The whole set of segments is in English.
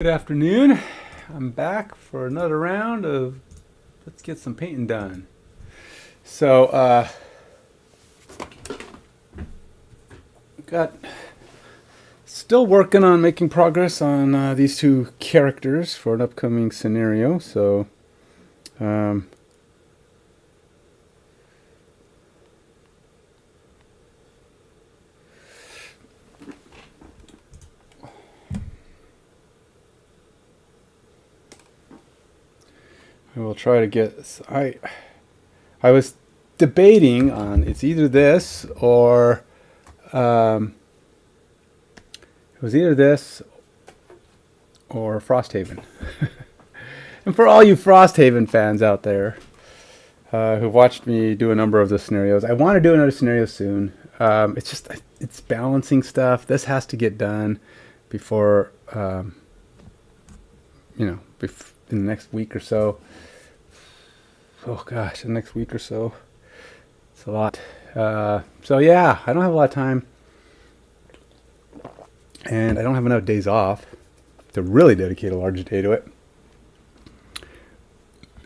Good afternoon. I'm back for another round of let's get some painting done. So, got still working on making progress on these two characters for an upcoming scenario. So, um, I will try to get. I was debating on it's either this or um, it was either this or Frosthaven. And for all you Frosthaven fans out there who've watched me do a number of the scenarios, I want to do another scenario soon. It's balancing stuff. This has to get done before, in the next week or so. Oh gosh, the next week or so. It's a lot. So yeah, I don't have a lot of time. And I don't have enough days off to really dedicate a large day to it.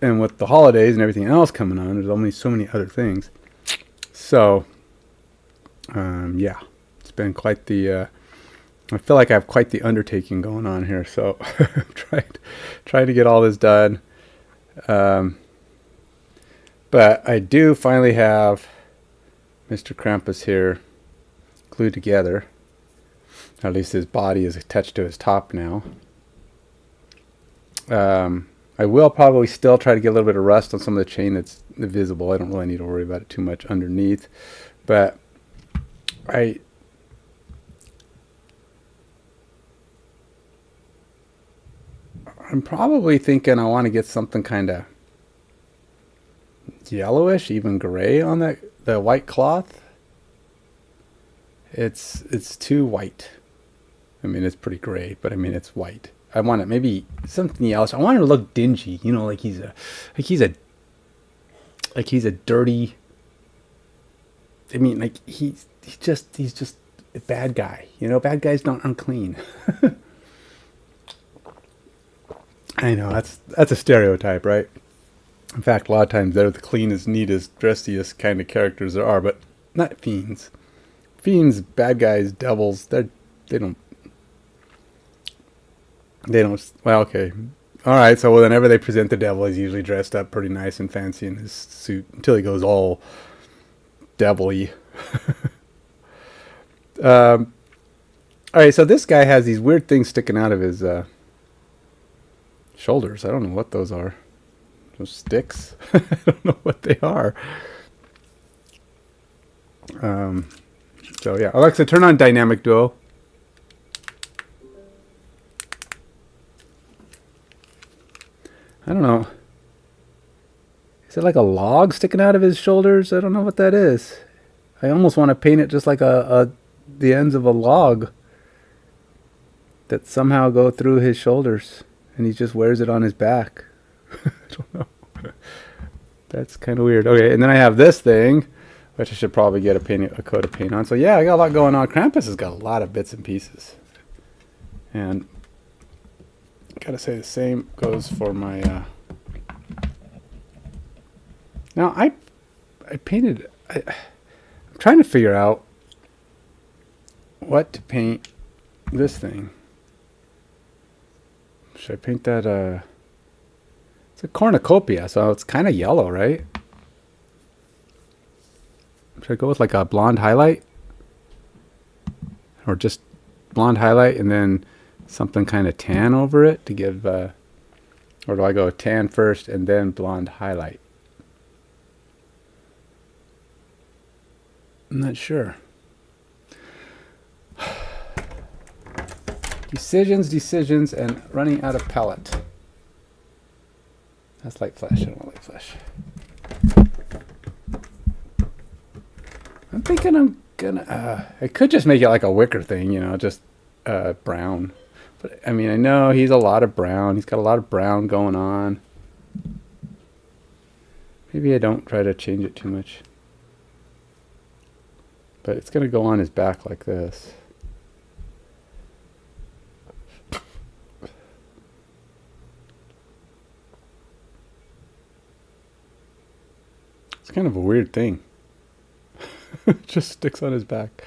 And with the holidays and everything else coming on, there's only so many other things. So, yeah, it's been quite the. I feel like I have quite the undertaking going on here. So, trying to get all this done. But I do finally have Mr. Krampus here glued together. At least his body is attached to his top now. I will probably still try to get a little bit of rust on some of the chain that's visible. I don't really need to worry about it too much underneath. But I'm probably thinking I want to get something kind of yellowish, even gray on the white cloth. It's too white. I mean, it's pretty gray, but I mean, it's white. I want it maybe something else. I want it to look dingy, like he's a dirty. I mean, like he's just a bad guy. Bad guys don't unclean. I know that's a stereotype, right? In fact, a lot of times they're the cleanest, neatest, dressiest kind of characters there are, but not fiends. Fiends, bad guys, devils. They don't. Well, okay. All right. So whenever they present the devil, he's usually dressed up pretty nice and fancy in his suit until he goes all devil-y. All right. So this guy has these weird things sticking out of his shoulders. I don't know what those are. Those sticks. I don't know what they are. So yeah, Alexa, turn on dynamic duo. I don't know. Is it like a log sticking out of his shoulders? I don't know what that is. I almost want to paint it just like the ends of a log that somehow go through his shoulders, and he just wears it on his back. I don't know. That's kind of weird. Okay, and then I have this thing, which I should probably get a coat of paint on. So yeah, I got a lot going on. Krampus has got a lot of bits and pieces, and gotta say the same goes for my now I painted I'm trying to figure out what to paint this thing. Should I paint that it's a cornucopia, so it's kind of yellow, right? Should I go with like a blonde highlight, or just blonde highlight and then something kind of tan over it to give, or do I go tan first and then blonde highlight? I'm not sure. Decisions, and running out of palette. That's light flesh. I don't want light flesh. I'm thinking I'm gonna. I could just make it like a wicker thing, just brown. But I mean, I know he's a lot of brown. He's got a lot of brown going on. Maybe I don't try to change it too much. But it's going to go on his back like this. It's kind of a weird thing. It just sticks on his back.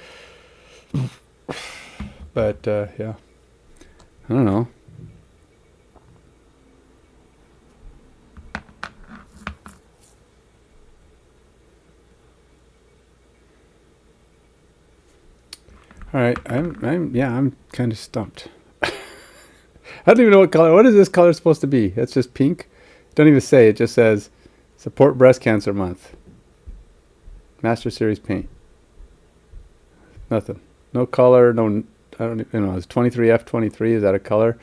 But yeah, I don't know. All right, I'm kind of stumped. I don't even know what color. What is this color supposed to be? That's just pink. Don't even say. It just says support breast cancer month. Master Series paint. Nothing. No color. No. I don't even know. It's 23F23. Is that a color?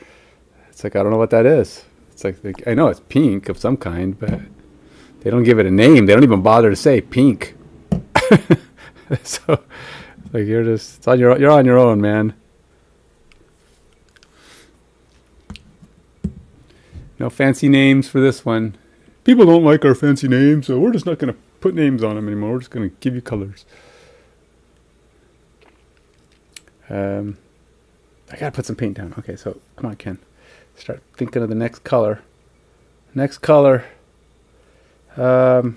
It's like I don't know what that is. It's like I know it's pink of some kind, but they don't give it a name. They don't even bother to say pink. So like you're on your own, man. No fancy names for this one. People don't like our fancy names, so we're just not going to put names on them anymore. We're just going to give you colors. I got to put some paint down. Okay, so come on, Ken. Start thinking of the next color. Next color. You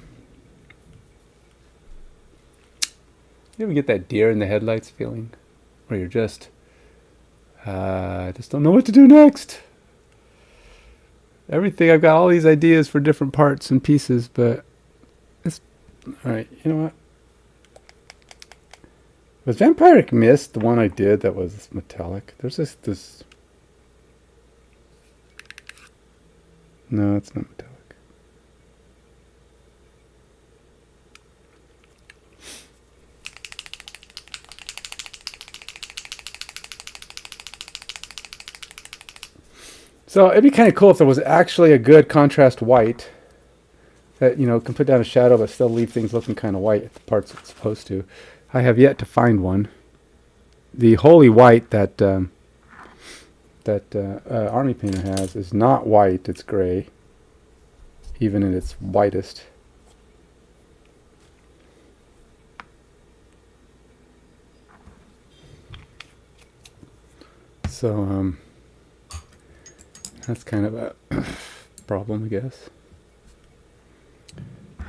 ever get that deer in the headlights feeling? Where you're just don't know what to do next. Everything, I've got all these ideas for different parts and pieces, but it's all right. You know what? Was Vampiric Mist the one I did that was metallic? There's this. No, it's not metallic. So it'd be kind of cool if there was actually a good contrast white that, you know, can put down a shadow but still leave things looking kind of white at the parts it's supposed to. I have yet to find one. The holy white that Army Painter has is not white, it's gray, even in its whitest. So that's kind of a problem, I guess.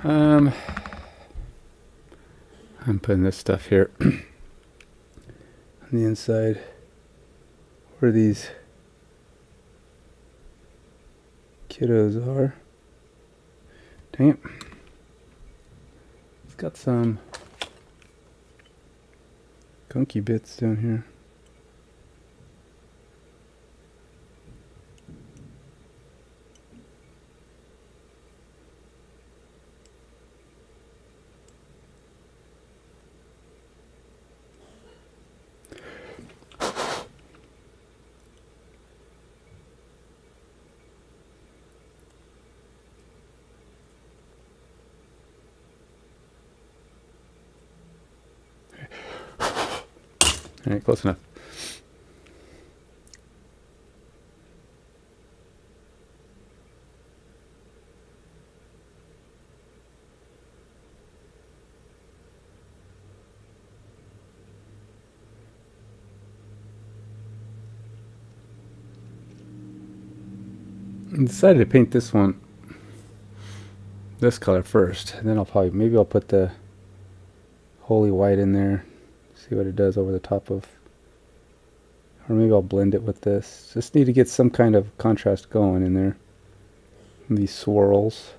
I'm putting this stuff here on the inside where these kiddos are. Dang it. It's got some gunky bits down here. All right, close enough. I decided to paint this one this color first, and then maybe I'll put the holy white in there, see what it does over the top of, or maybe I'll blend it with this. Just need to get some kind of contrast going in there. These swirls.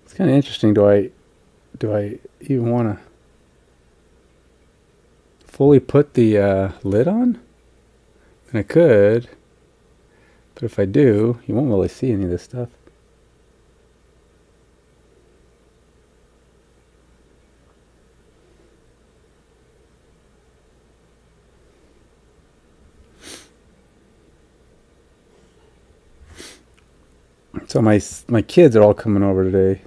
It's kind of interesting. Do I even want to fully put the lid on? And I could, but if I do, you won't really see any of this stuff. So my kids are all coming over today,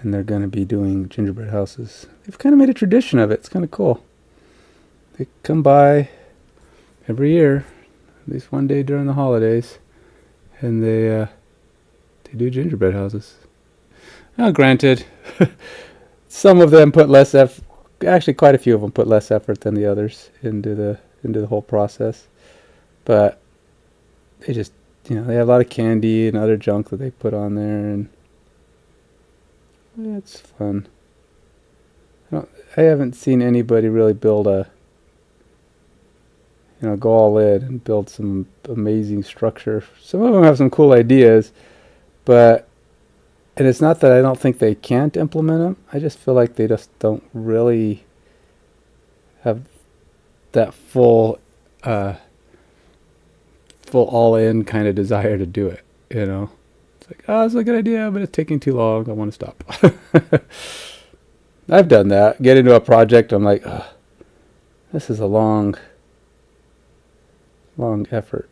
and they're going to be doing gingerbread houses. They've kind of made a tradition of it. It's kind of cool. They come by every year, at least one day during the holidays, and they do gingerbread houses. Now, granted, some of them put less actually quite a few of them put less effort than the others into the whole process, but they just, they have a lot of candy and other junk that they put on there, and it's fun. I haven't seen anybody really build go all in and build some amazing structure. Some of them have some cool ideas, and it's not that I don't think they can't implement them. I just feel like they just don't really have that full all-in kind of desire to do it. It's like, it's a good idea, but it's taking too long. I want to stop. I've done that. Get into a project, I'm like, this is a long effort.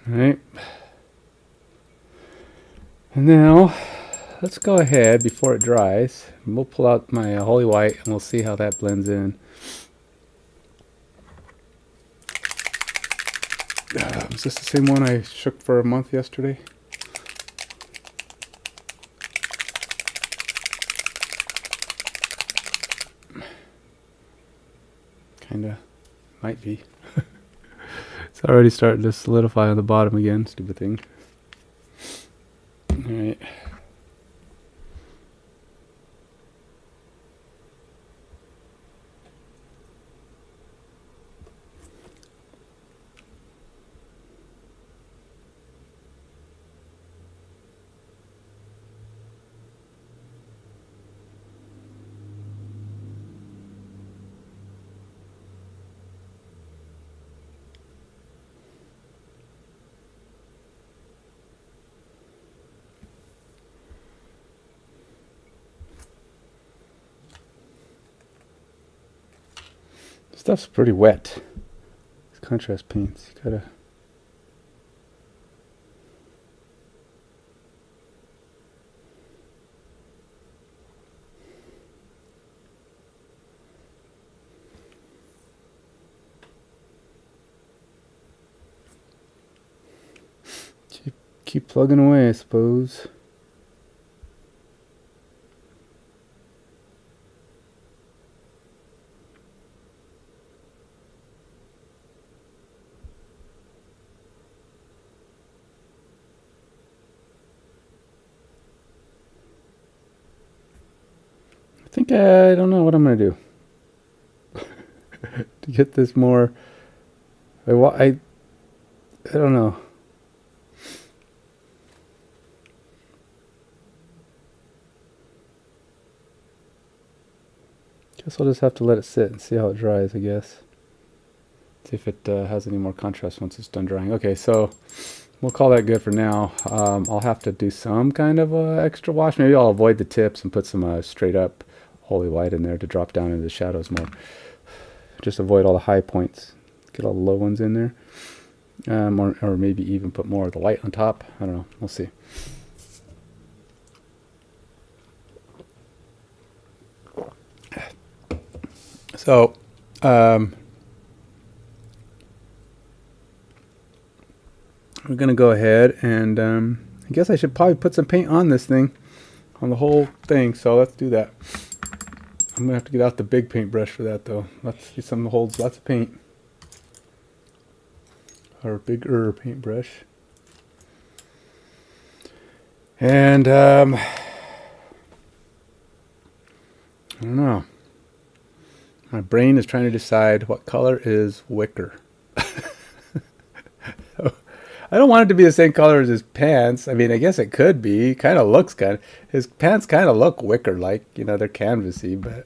All right. And now, let's go ahead before it dries. And we'll pull out my Holy White and we'll see how that blends in. Is this the same one I shook for a month yesterday? Kinda. Might be. It's already starting to solidify on the bottom again. Stupid thing. Alright. Stuff's pretty wet. These contrast paints, you gotta. Keep plugging away, I suppose. I don't know what I'm gonna do to get this more. I don't know. Guess I'll just have to let it sit and see how it dries, I guess. See if it has any more contrast once it's done drying. Okay, so we'll call that good for now. I'll have to do some kind of extra wash. Maybe I'll avoid the tips and put some straight up Holy White in there to drop down into the shadows more. Just avoid all the high points. Get all the low ones in there. Or maybe even put more of the white on top. I don't know. We'll see. So, we're going to go ahead and I guess I should probably put some paint on this thing, on the whole thing. So let's do that. I'm going to have to get out the big paintbrush for that, though. Let's see something that holds lots of paint. Or bigger paintbrush. And I don't know. My brain is trying to decide what color is wicker. I don't want it to be the same color as his pants. I mean, I guess it could be. Kind of looks his pants kind of look wicker-like. They're canvasy, but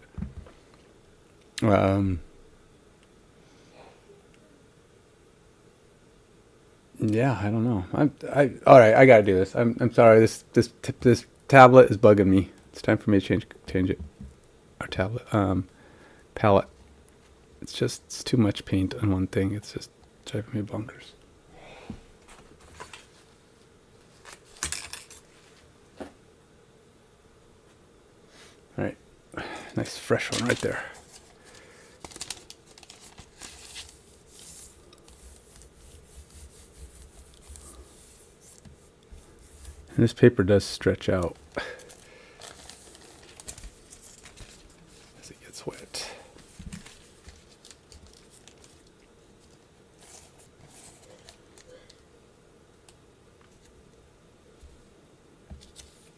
Yeah, I don't know. All right. I gotta do this. I'm sorry. This tablet is bugging me. It's time for me to change it. Our tablet palette. It's too much paint on one thing. It's just driving me bonkers. All right, nice fresh one right there. And this paper does stretch out as it gets wet.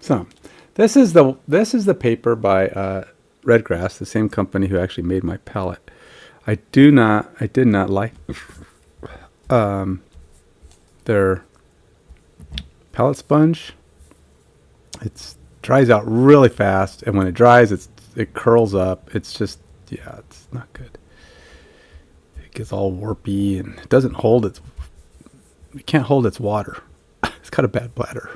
So, this is the paper by Redgrass, the same company who actually made my palette. I did not like their palette sponge. It dries out really fast, and when it dries, it curls up. It's just, yeah, it's not good. It gets all warpy, and it doesn't hold it can't hold its water. It's got a bad bladder.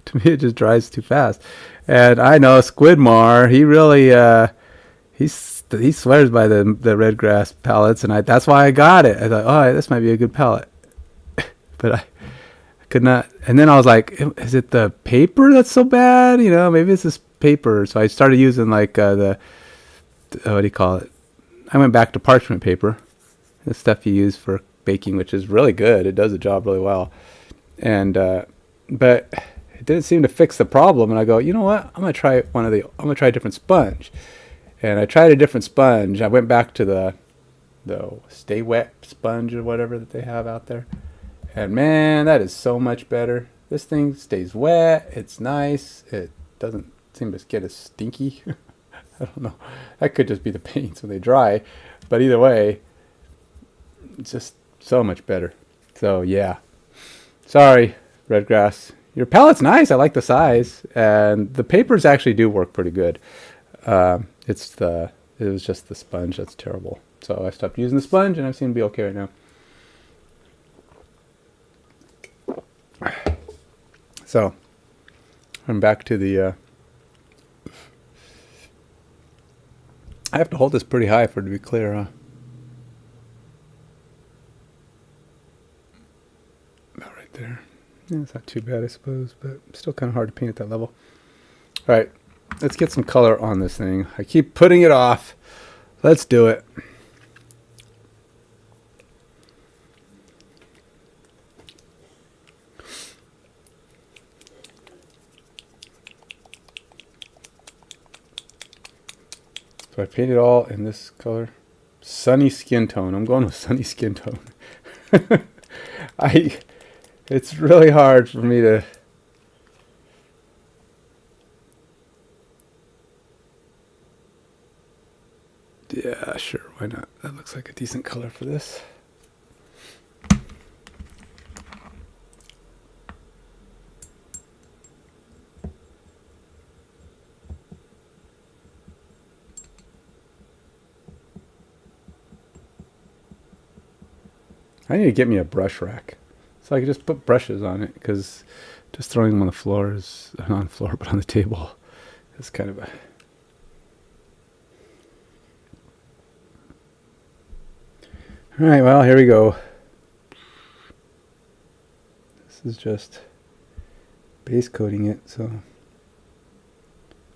To me, it just dries too fast. And I know Squidmar, he really he swears by the Redgrass palettes, and that's why I got it. I thought, oh, this might be a good palette, but I could not. And then I was like, is it the paper that's so bad? You know, maybe it's this paper. So I started using like the what do you call it? I went back to parchment paper, the stuff you use for baking, which is really good. It does the job really well. And but it didn't seem to fix the problem. And I go, you know what? I'm gonna try a different sponge. And I tried a different sponge. I went back to the Stay Wet sponge or whatever that they have out there. And man, that is so much better. This thing stays wet. It's nice. It doesn't seem to get as stinky. I don't know. That could just be the paints when they dry. But either way, it's just so much better. So yeah. Sorry, Redgrass. Your palette's nice. I like the size. And the papers actually do work pretty good. It was just the sponge that's terrible. So I stopped using the sponge, and I seem to be okay right now. So I'm back to the I have to hold this pretty high for it to be clear, huh? About right there. Yeah, it's not too bad, I suppose, but still kind of hard to paint at that level. All right, let's get some color on this thing. I keep putting it off. Let's do it. So I painted all in this color. Sunny skin tone. I'm going with sunny skin tone. It's really hard for me to yeah, sure, why not? That looks like a decent color for this. I need to get me a brush rack so I can just put brushes on it, because just throwing them on the floor is not on the floor but on the table is kind of a all right. Well, here we go. This is just base coating it, so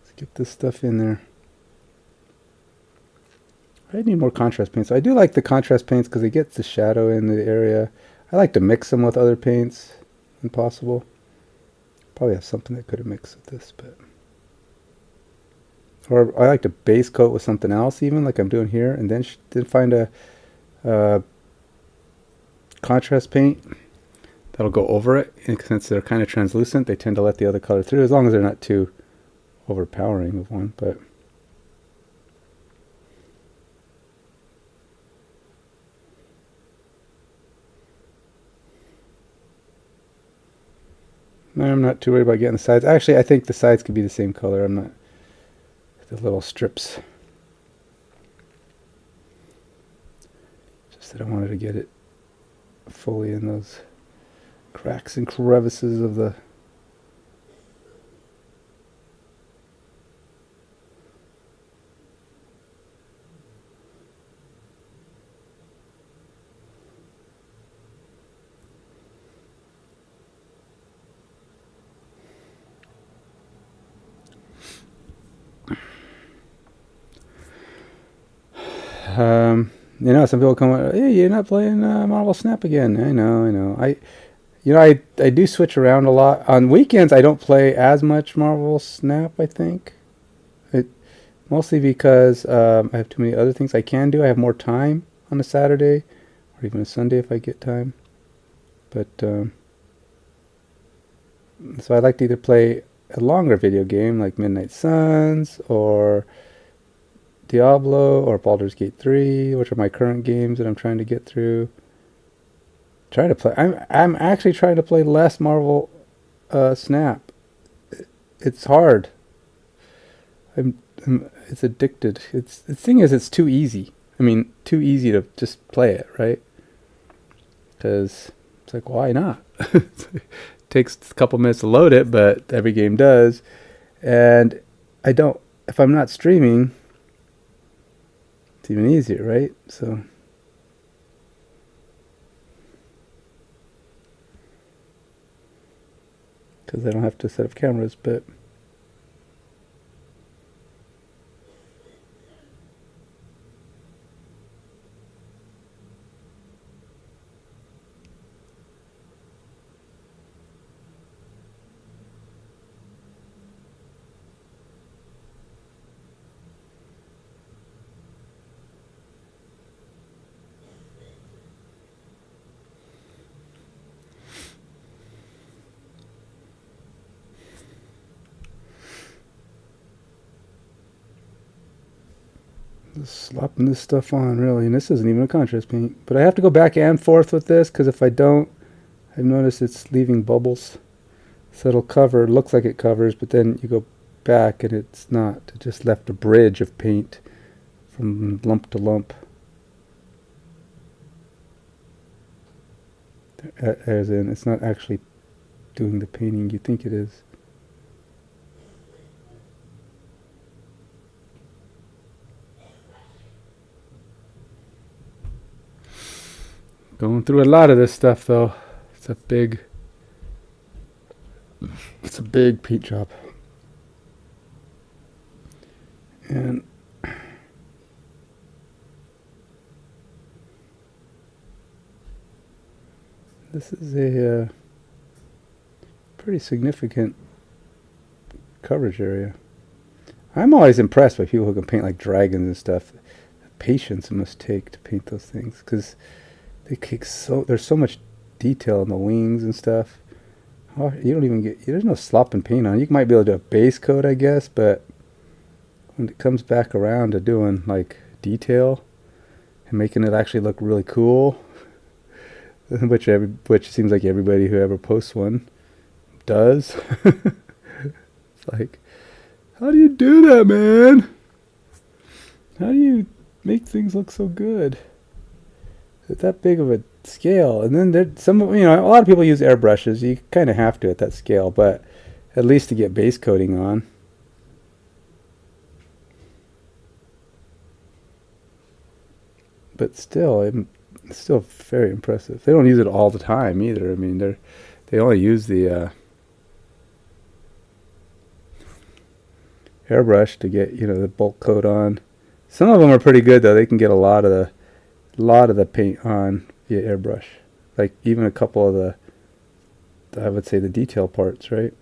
let's get this stuff in there. I need more contrast paints. I do like the contrast paints because it gets the shadow in the area. I like to mix them with other paints when possible. Probably have something that could have mixed with this, but or I like to base coat with something else, even like I'm doing here, and then find a contrast paint that'll go over it. And since they're kind of translucent, they tend to let the other color through, as long as they're not too overpowering with one. But I'm not too worried about getting the sides. Actually, I think the sides could be the same color. I'm not. The little strips. Just that I wanted to get it fully in those cracks and crevices of the... some people come, hey, you're not playing Marvel Snap again. I know. I do switch around a lot. On weekends, I don't play as much Marvel Snap, I think. Mostly because I have too many other things I can do. I have more time on a Saturday or even a Sunday if I get time. But, so I like to either play a longer video game like Midnight Suns or Diablo or Baldur's Gate 3, which are my current games that I'm trying to get through. I'm actually trying to play less Marvel Snap. It's hard. It's addicted. The thing is, it's too easy. I mean, too easy to just play it, right? Because it's like, why not? It takes a couple minutes to load it, but every game does. And if I'm not streaming, it's even easier, right? So, because I don't have to set up cameras, but... just slopping this stuff on, really. And this isn't even a contrast paint. But I have to go back and forth with this, because if I don't, I've noticed it's leaving bubbles. So it'll cover, looks like it covers, but then you go back and it's not. It just left a bridge of paint from lump to lump. As in, it's not actually doing the painting you think it is. Going through a lot of this stuff, though. It's a big paint job. And this is a pretty significant coverage area. I'm always impressed by people who can paint like dragons and stuff. The patience it must take to paint those things, because there's so much detail in the wings and stuff. Oh, you don't even there's no slop and paint on. You might be able to do a base coat, I guess, but when it comes back around to doing like detail and making it actually look really cool, which seems like everybody who ever posts one does. It's like, how do you do that, man? How do you make things look so good at that big of a scale? And then a lot of people use airbrushes. You kind of have to at that scale, but at least to get base coating on. But still, it's still very impressive. They don't use it all the time either. I mean, they only use the airbrush to get the bulk coat on. Some of them are pretty good though. They can get a lot of the paint on via airbrush. Like even a couple of I would say the detail parts, right?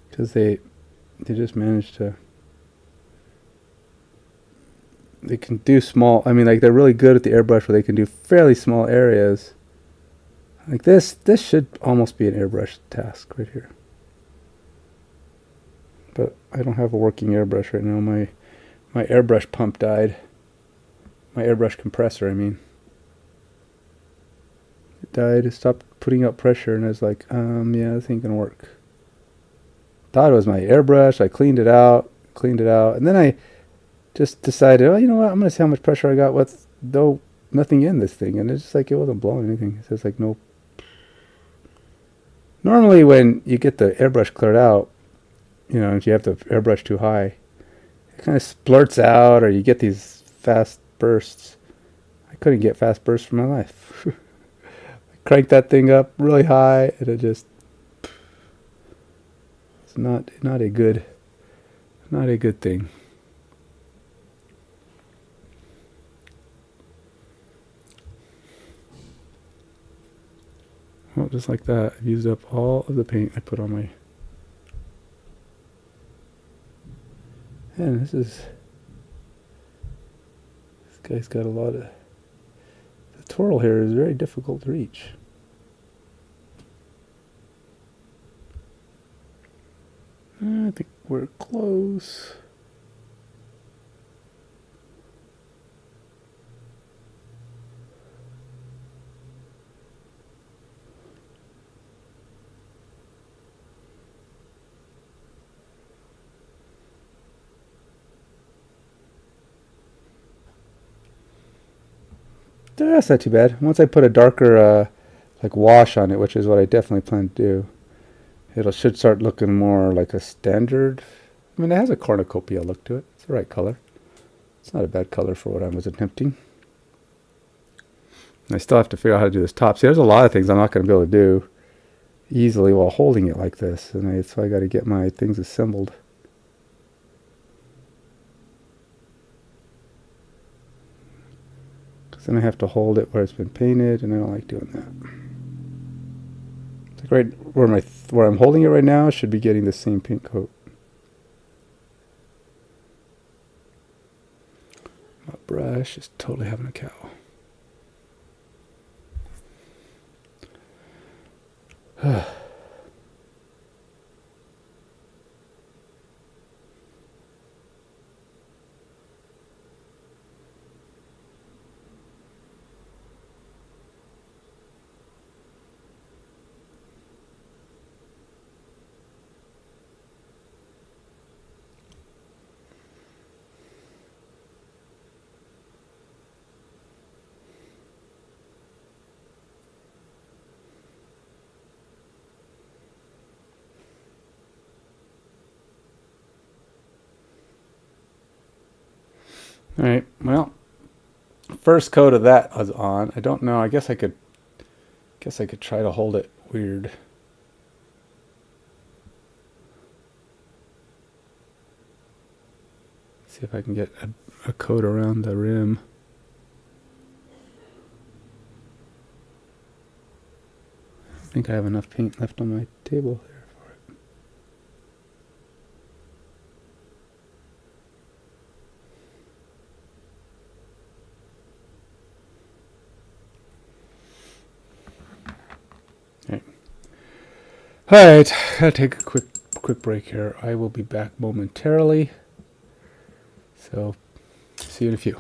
Because they just managed to... They can do small... I mean, like, they're really good at the airbrush where they can do fairly small areas. Like this should almost be an airbrush task right here. But I don't have a working airbrush right now. My airbrush pump died. My airbrush compressor, I mean. It died. It stopped putting out pressure, and I was like, yeah, this ain't gonna work. thought it was my airbrush. I cleaned it out, and then I just decided, oh, you know what? I'm gonna see how much pressure I got with nothing in this thing, and it's just like it wasn't blowing anything. It says like no. Normally, when you get the airbrush cleared out, if you have the airbrush too high, it kind of splurts out, or you get these fast bursts. I couldn't get fast bursts for my life. I cranked that thing up really high, and it just it's not a good thing. Well, just like that, I've used up all of the paint I put on my. And this guy's got a lot of. The twirl here is very difficult to reach. I think we're close. That's not too bad. Once I put a darker like wash on it, which is what I definitely plan to do, it should start looking more like a standard. I mean, it has a cornucopia look to it. It's the right color. It's not a bad color for what I was attempting. And I still have to figure out how to do this top. See, there's a lot of things I'm not going to be able to do easily while holding it like this, and so I got to get my things assembled. Then I have to hold it where it's been painted, and I don't like doing that. It's like right where I'm holding it right now should be getting the same paint coat. My brush is totally having a cow. All right, well, first coat of that was on. I don't know. I guess I could try to hold it weird. See if I can get a coat around the rim. I think I have enough paint left on my table there for it. All right, gotta take a quick break here. I will be back momentarily. So, see you in a few.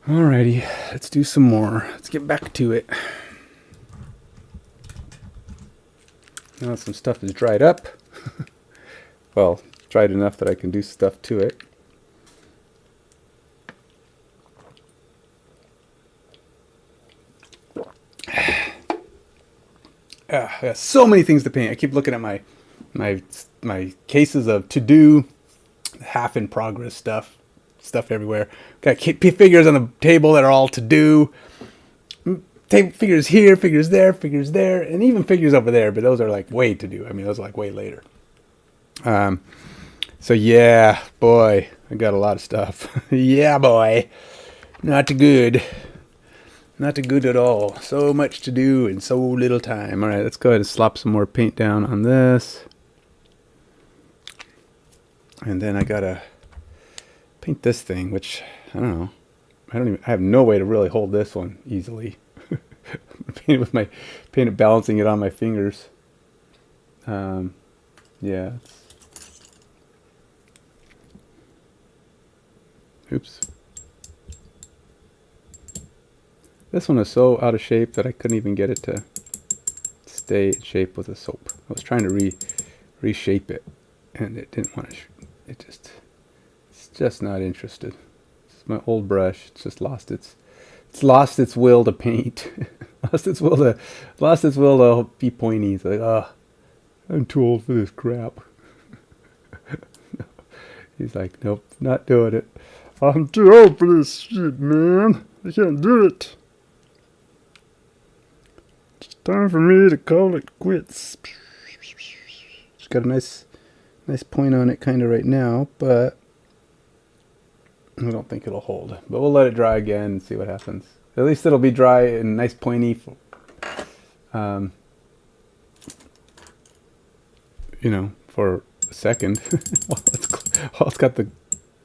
Alrighty, let's do some more. Let's get back to it. Now some stuff is dried up. Well, dried enough that I can do stuff to it. I got so many things to paint. I keep looking at my cases of to do, half in progress stuff everywhere. Got figures on the table that are all to do. Figures here, figures there, and even figures over there. But those are like way to do. I mean, those are like way later. So yeah, boy, I got a lot of stuff. Yeah, boy, not good. Not good at all. So much to do in so little time. All right, let's go ahead and slop some more paint down on this. And then I gotta paint this thing, which I don't know. I have no way to really hold this one easily. Paint it balancing it on my fingers. Yeah. Oops. This one is so out of shape that I couldn't even get it to stay in shape with the soap. I was trying to reshape it, and it didn't want to. It's just not interested. It's my old brush. It's just lost its will to paint. lost its will to be pointy. It's like, I'm too old for this crap. He's like, nope, not doing it. I'm too old for this shit, man. I can't do it. It's time for me to call it quits. It's got a nice point on it kind of right now, but I don't think it'll hold. But we'll let it dry again and see what happens. At least it'll be dry and nice pointy. For a second. It's got the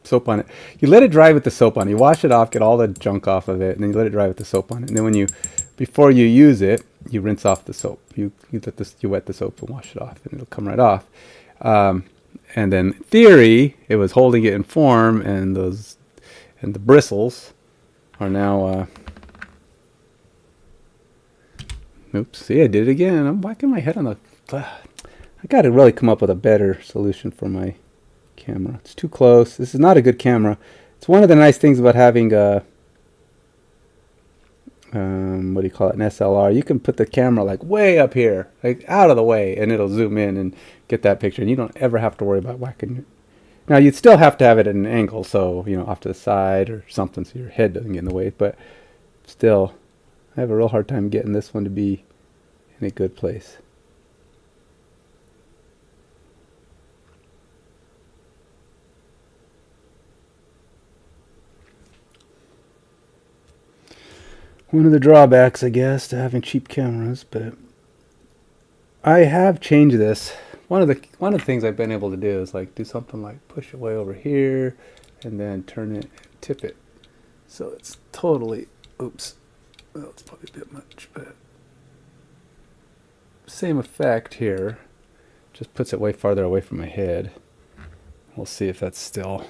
soap on it. You let it dry with the soap on it. You wash it off, get all the junk off of it, and then you let it dry with the soap on it. And then before you use it, you rinse off the soap. You wet the soap and wash it off, and it'll come right off. And then, in theory, it was holding it in form, and the bristles are now. Oops! See, I did it again. I'm whacking my head on the. I got to really come up with a better solution for my camera. It's too close. This is not a good camera. It's one of the nice things about having a what do you call it, an SLR. You can put the camera like way up here, like out of the way, and it'll zoom in and get that picture, and you don't ever have to worry about whacking it. Now you'd still have to have it at an angle, so off to the side or something, so your head doesn't get in the way, but still I have a real hard time getting this one to be in a good place. One of the drawbacks, I guess, to having cheap cameras, but I have changed this. One of the things I've been able to do is like do something like push it way over here, and then turn it and tip it, so it's totally. Oops, well, it's probably a bit much, but same effect here. Just puts it way farther away from my head. We'll see if that's still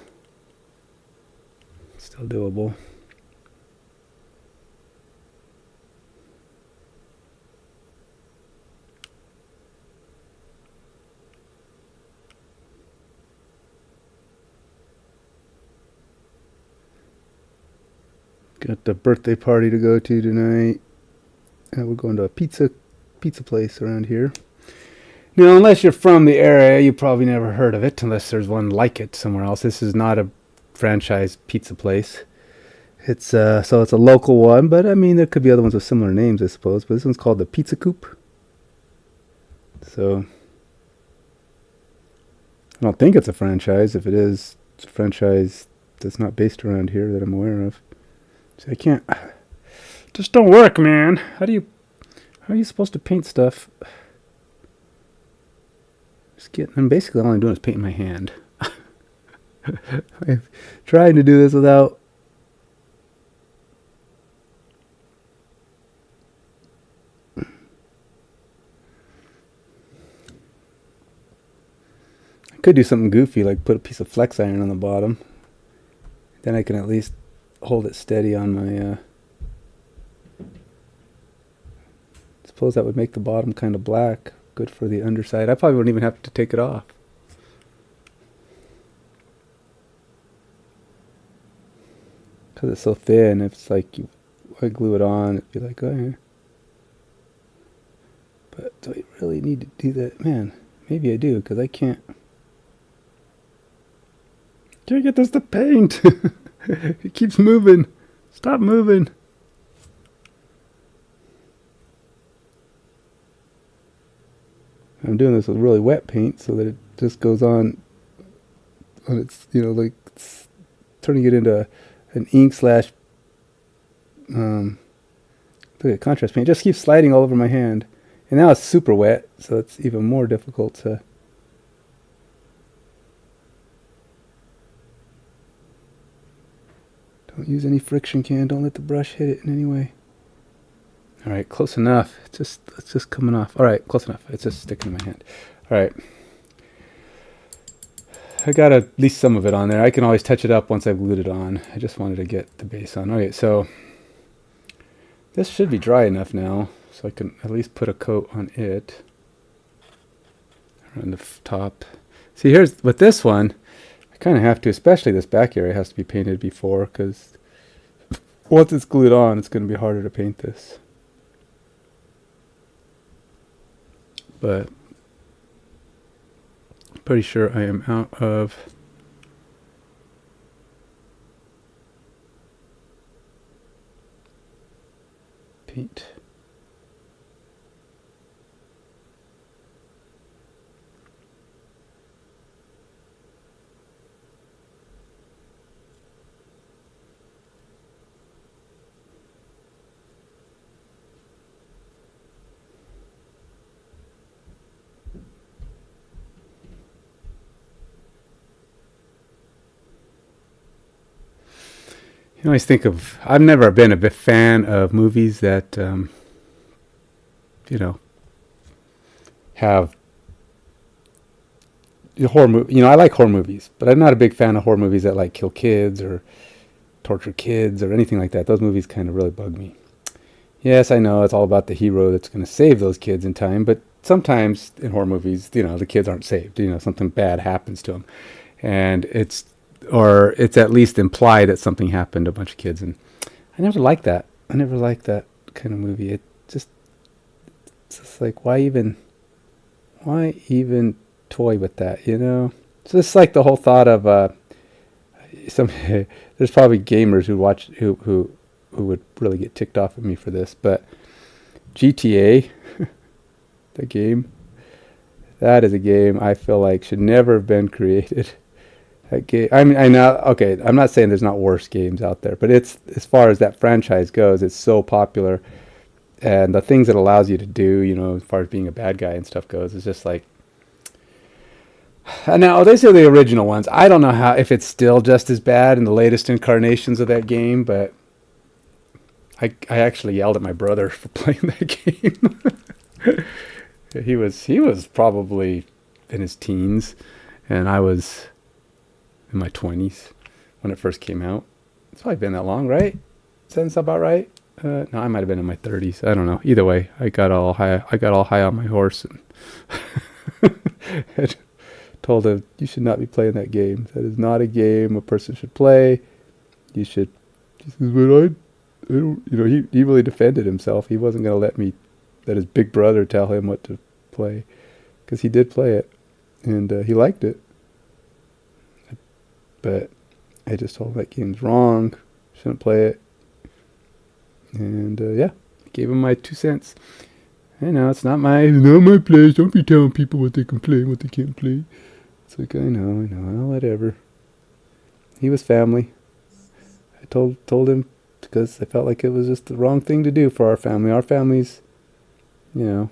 doable. Got the birthday party to go to tonight. We're going to a pizza place around here. Now, unless you're from the area, you probably never heard of it, unless there's one like it somewhere else. This is not a franchise pizza place. It's so it's a local one, but I mean there could be other ones with similar names, I suppose. But this one's called the Pizza Coop. So I don't think it's a franchise. If it is, it's a franchise that's not based around here that I'm aware of. So I can't. Just don't work, man. How are you supposed to paint stuff? I'm basically all I'm doing is painting my hand. I'm trying to do this without. I could do something goofy, like put a piece of flex iron on the bottom. Then I can at least hold it steady on my, suppose that would make the bottom kind of black. Good for the underside. I probably wouldn't even have to take it off. Because it's so thin, it's like I glue it on, it'd be like, oh yeah. But do I really need to do that? Man, maybe I do, because I can't get this to paint. It keeps moving. Stop moving. I'm doing this with really wet paint so that it just goes on its, like it's turning it into an ink slash look at contrast paint. It just keeps sliding all over my hand. And now it's super wet, so it's even more difficult to... Don't use any friction can. Don't let the brush hit it in any way. All right, close enough. It's just coming off. All right, close enough. It's just sticking in my hand. All right. I got at least some of it on there. I can always touch it up once I've glued it on. I just wanted to get the base on. Okay, so this should be dry enough now, so I can at least put a coat on it. On the top. See, here's with this one, I kind of have to, especially this back area has to be painted before, because once it's glued on, it's going to be harder to paint this. But I'm pretty sure I am out of paint. I always think of, I've never been a big fan of movies that, have horror movie. I like horror movies, but I'm not a big fan of horror movies that like kill kids or torture kids or anything like that. Those movies kind of really bug me. Yes, I know it's all about the hero that's going to save those kids in time, but sometimes in horror movies, the kids aren't saved. Something bad happens to them, and it's at least implied that something happened to a bunch of kids, and I never liked that. I never liked that kind of movie. It's just like, why even toy with that, So it's like the whole thought of there's probably gamers who would really get ticked off at me for this, but GTA, the game, that is a game I feel like should never have been created. Game, I mean, I know. Okay, I'm not saying there's not worse games out there, but it's, as far as that franchise goes, it's so popular, and the things it allows you to do, as far as being a bad guy and stuff goes, is just like. Now these are the original ones. I don't know if it's still just as bad in the latest incarnations of that game, but I actually yelled at my brother for playing that game. He was probably in his teens, and I was in my 20s when it first came out. It's probably been that long, right? Sounds about right. No, I might have been in my 30s. I don't know. Either way, I got all high on my horse and told him, "You should not be playing that game. That is not a game a person should play. You should." He says, "But I don't." He really defended himself. He wasn't going to let his big brother tell him what to play, because he did play it, and he liked it. But I just told him that game's wrong, shouldn't play it. And gave him my 2 cents. I know, it's not my place. Don't be telling people what they can play and what they can't play. It's like, I know, whatever. He was family. I told him because I felt like it was just the wrong thing to do for our family. Our family's, I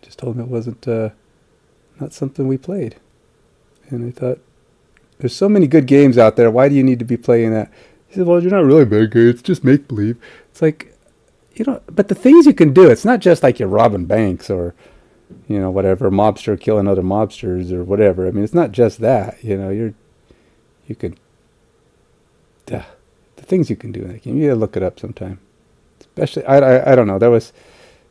just told him it wasn't not something we played. And I thought, there's so many good games out there. Why do you need to be playing that? He said, "Well, you're not really a bad guy. It's just make-believe." It's like, but the things you can do, it's not just like you're robbing banks or, whatever, mobster killing other mobsters or whatever. I mean, it's not just that, you could the things you can do in that game. You gotta look it up sometime. Especially, I don't know. There was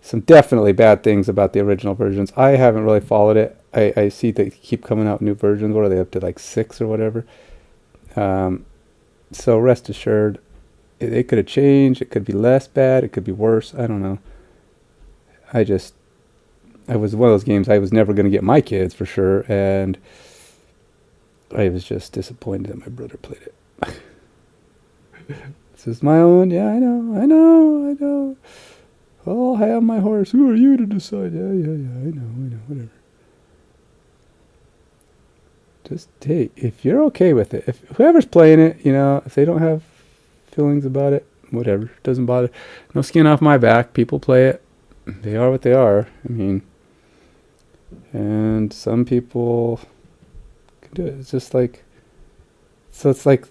some definitely bad things about the original versions. I haven't really followed it. I see they keep coming out new versions. What are they up to, like 6 or whatever? So rest assured, it could have changed. It could be less bad. It could be worse. I don't know. I was one of those games I was never going to get my kids for sure, and I was just disappointed that my brother played it. This is my own. Yeah, I know. I'll have my horse. Who are you to decide? Yeah, I know, whatever. Just, hey, if you're okay with it, if whoever's playing it, if they don't have feelings about it, whatever, doesn't bother. No skin off my back. People play it. They are what they are. I mean, and some people can do it. It's just like, so it's like,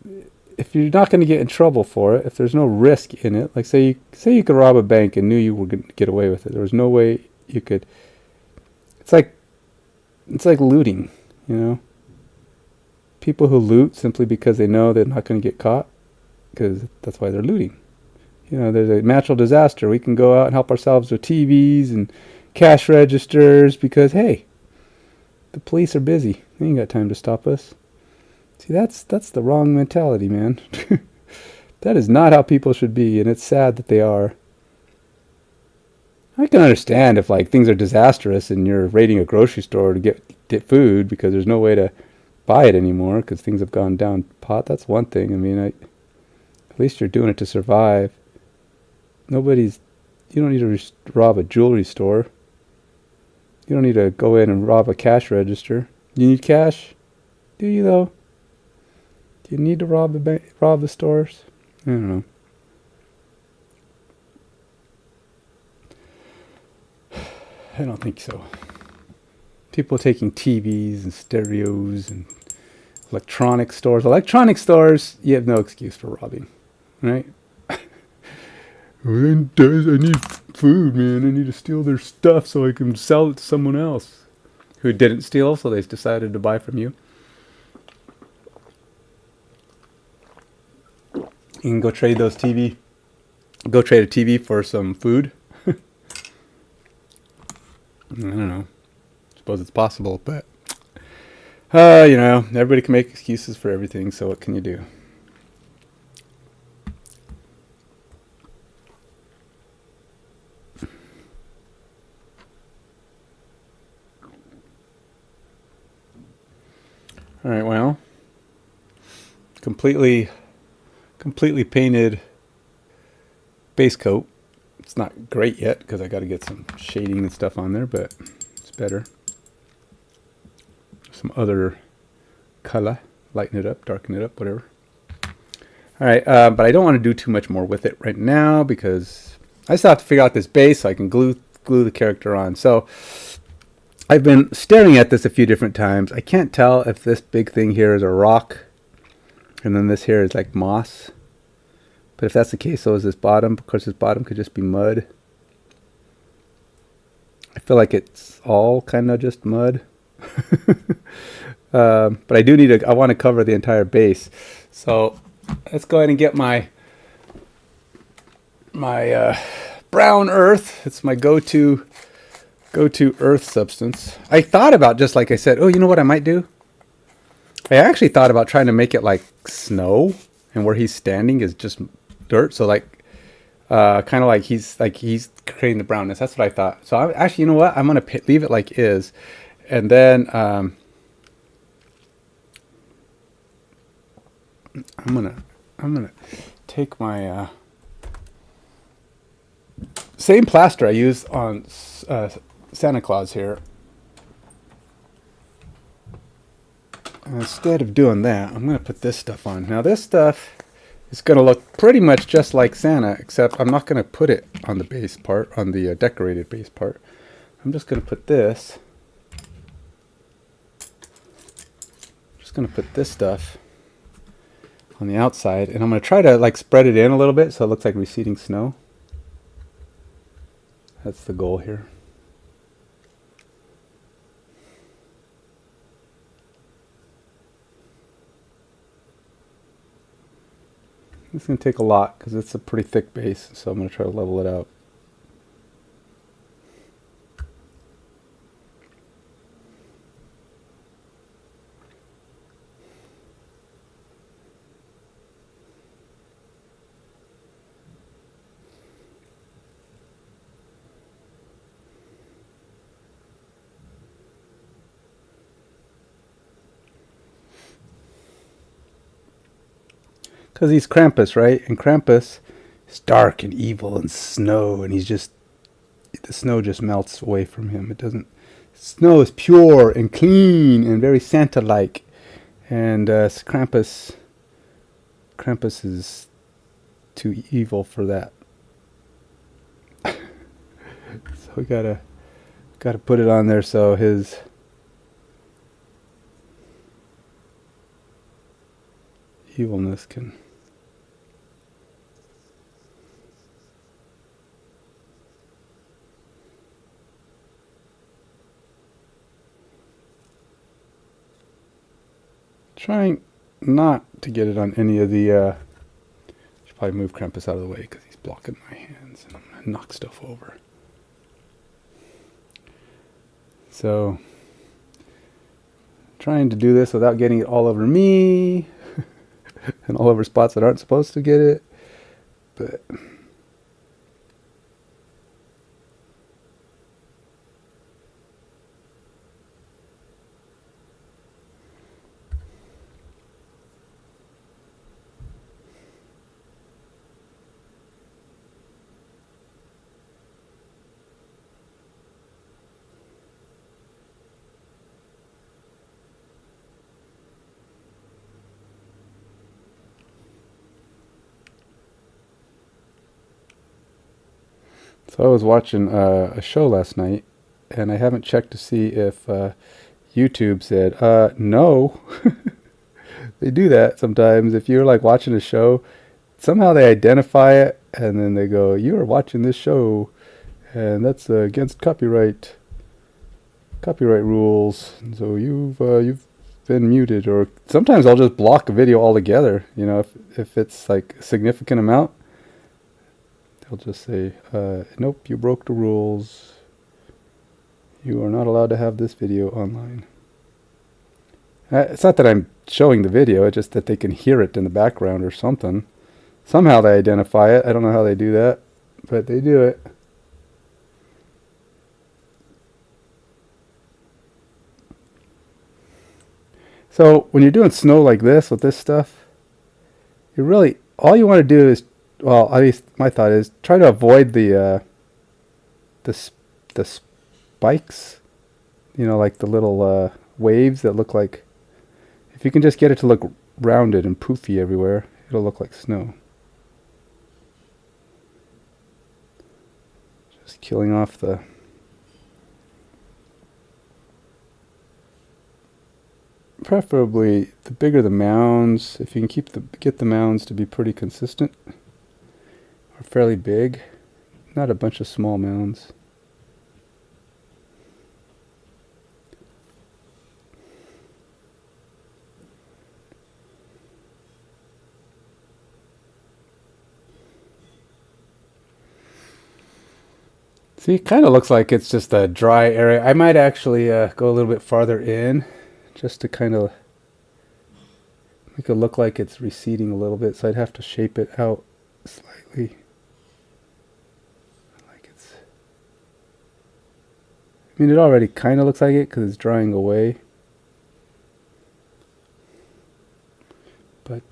if you're not going to get in trouble for it, if there's no risk in it, like say you could rob a bank and knew you were going to get away with it, there was no way you could. It's like looting, People who loot simply because they know they're not going to get caught, because that's why they're looting. There's a natural disaster. We can go out and help ourselves with TVs and cash registers because, hey, the police are busy. They ain't got time to stop us. See, that's the wrong mentality, man. That is not how people should be, and it's sad that they are. I can understand if things are disastrous and you're raiding a grocery store to get food because there's no way to buy it anymore because things have gone down pot. That's one thing. I mean, at least you're doing it to survive. You don't need to rob a jewelry store. You don't need to go in and rob a cash register. You need cash? Do you though? Do you need to rob the stores? I don't know. I don't think so. People taking TVs and stereos and electronic stores. Electronic stores, you have no excuse for robbing, right? I need food, man. I need to steal their stuff so I can sell it to someone else who didn't steal, so they decided to buy from you. You can go trade those TV. Go trade a TV for some food. I don't know. Suppose it's possible, but everybody can make excuses for everything. So what can you do? All right. Well, completely painted base coat. It's not great yet because I got to get some shading and stuff on there, but it's better. Some other color, lighten it up, darken it up, whatever. All right, but I don't want to do too much more with it right now because I still have to figure out this base so I can glue the character on. So I've been staring at this a few different times. I can't tell if this big thing here is a rock and then this here is like moss. But if that's the case, so is this bottom. Of course, this bottom could just be mud. I feel like it's all kind of just mud. But I want to cover the entire base. So let's go ahead and get my brown earth. It's my go-to earth substance. I thought about, just like I said, you know what I might do? I actually thought about trying to make it like snow, and where he's standing is just dirt. So kind of like he's creating the brownness. That's what I thought. So actually, you know what? I'm gonna leave it like is, and then I'm gonna take my same plaster I used on Santa Claus here. And instead of doing that, I'm gonna put this stuff on. Now this stuff is gonna look pretty much just like Santa, except I'm not gonna put it on the base part, on the decorated base part. I'm just gonna put this. Just gonna put this stuff on the outside, and I'm gonna try to like spread it in a little bit so it looks like receding snow. That's the goal here. It's going to take a lot because it's a pretty thick base, so I'm going to try to level it out. Because he's Krampus, right? And Krampus is dark and evil and snow, and the snow just melts away from him. It doesn't. Snow is pure and clean and very Santa-like, and Krampus is too evil for that. So we gotta put it on there so his evilness can. Trying not to get it on any of the. Should probably move Krampus out of the way because he's blocking my hands and I'm gonna knock stuff over. So, trying to do this without getting it all over me and all over spots that aren't supposed to get it, but. So I was watching a show last night, and I haven't checked to see if YouTube said, no. They do that sometimes. If you're like watching a show, somehow they identify it, and then they go, you are watching this show, and that's against copyright rules. And so you've been muted. Or sometimes I'll just block a video altogether, you know, if it's like a significant amount. They'll just say, nope, you broke the rules. You are not allowed to have this video online. It's not that I'm showing the video, it's just that they can hear it in the background or something. Somehow they identify it. I don't know how they do that, but they do it. So when you're doing snow like this with this stuff, you really, all you want to do is, well, at least my thought is, try to avoid the spikes, you know, like the little waves that look like, if you can just get it to look rounded and poofy everywhere, it'll look like snow. Just killing off the preferably the bigger the mounds, if you can get the mounds to be pretty consistent or fairly big, not a bunch of small mounds. See, it kind of looks like it's just a dry area. I might actually go a little bit farther in, just to kind of make it look like it's receding a little bit, so I'd have to shape it out slightly. Like it's, I mean, it already kind of looks like it because it's drying away. But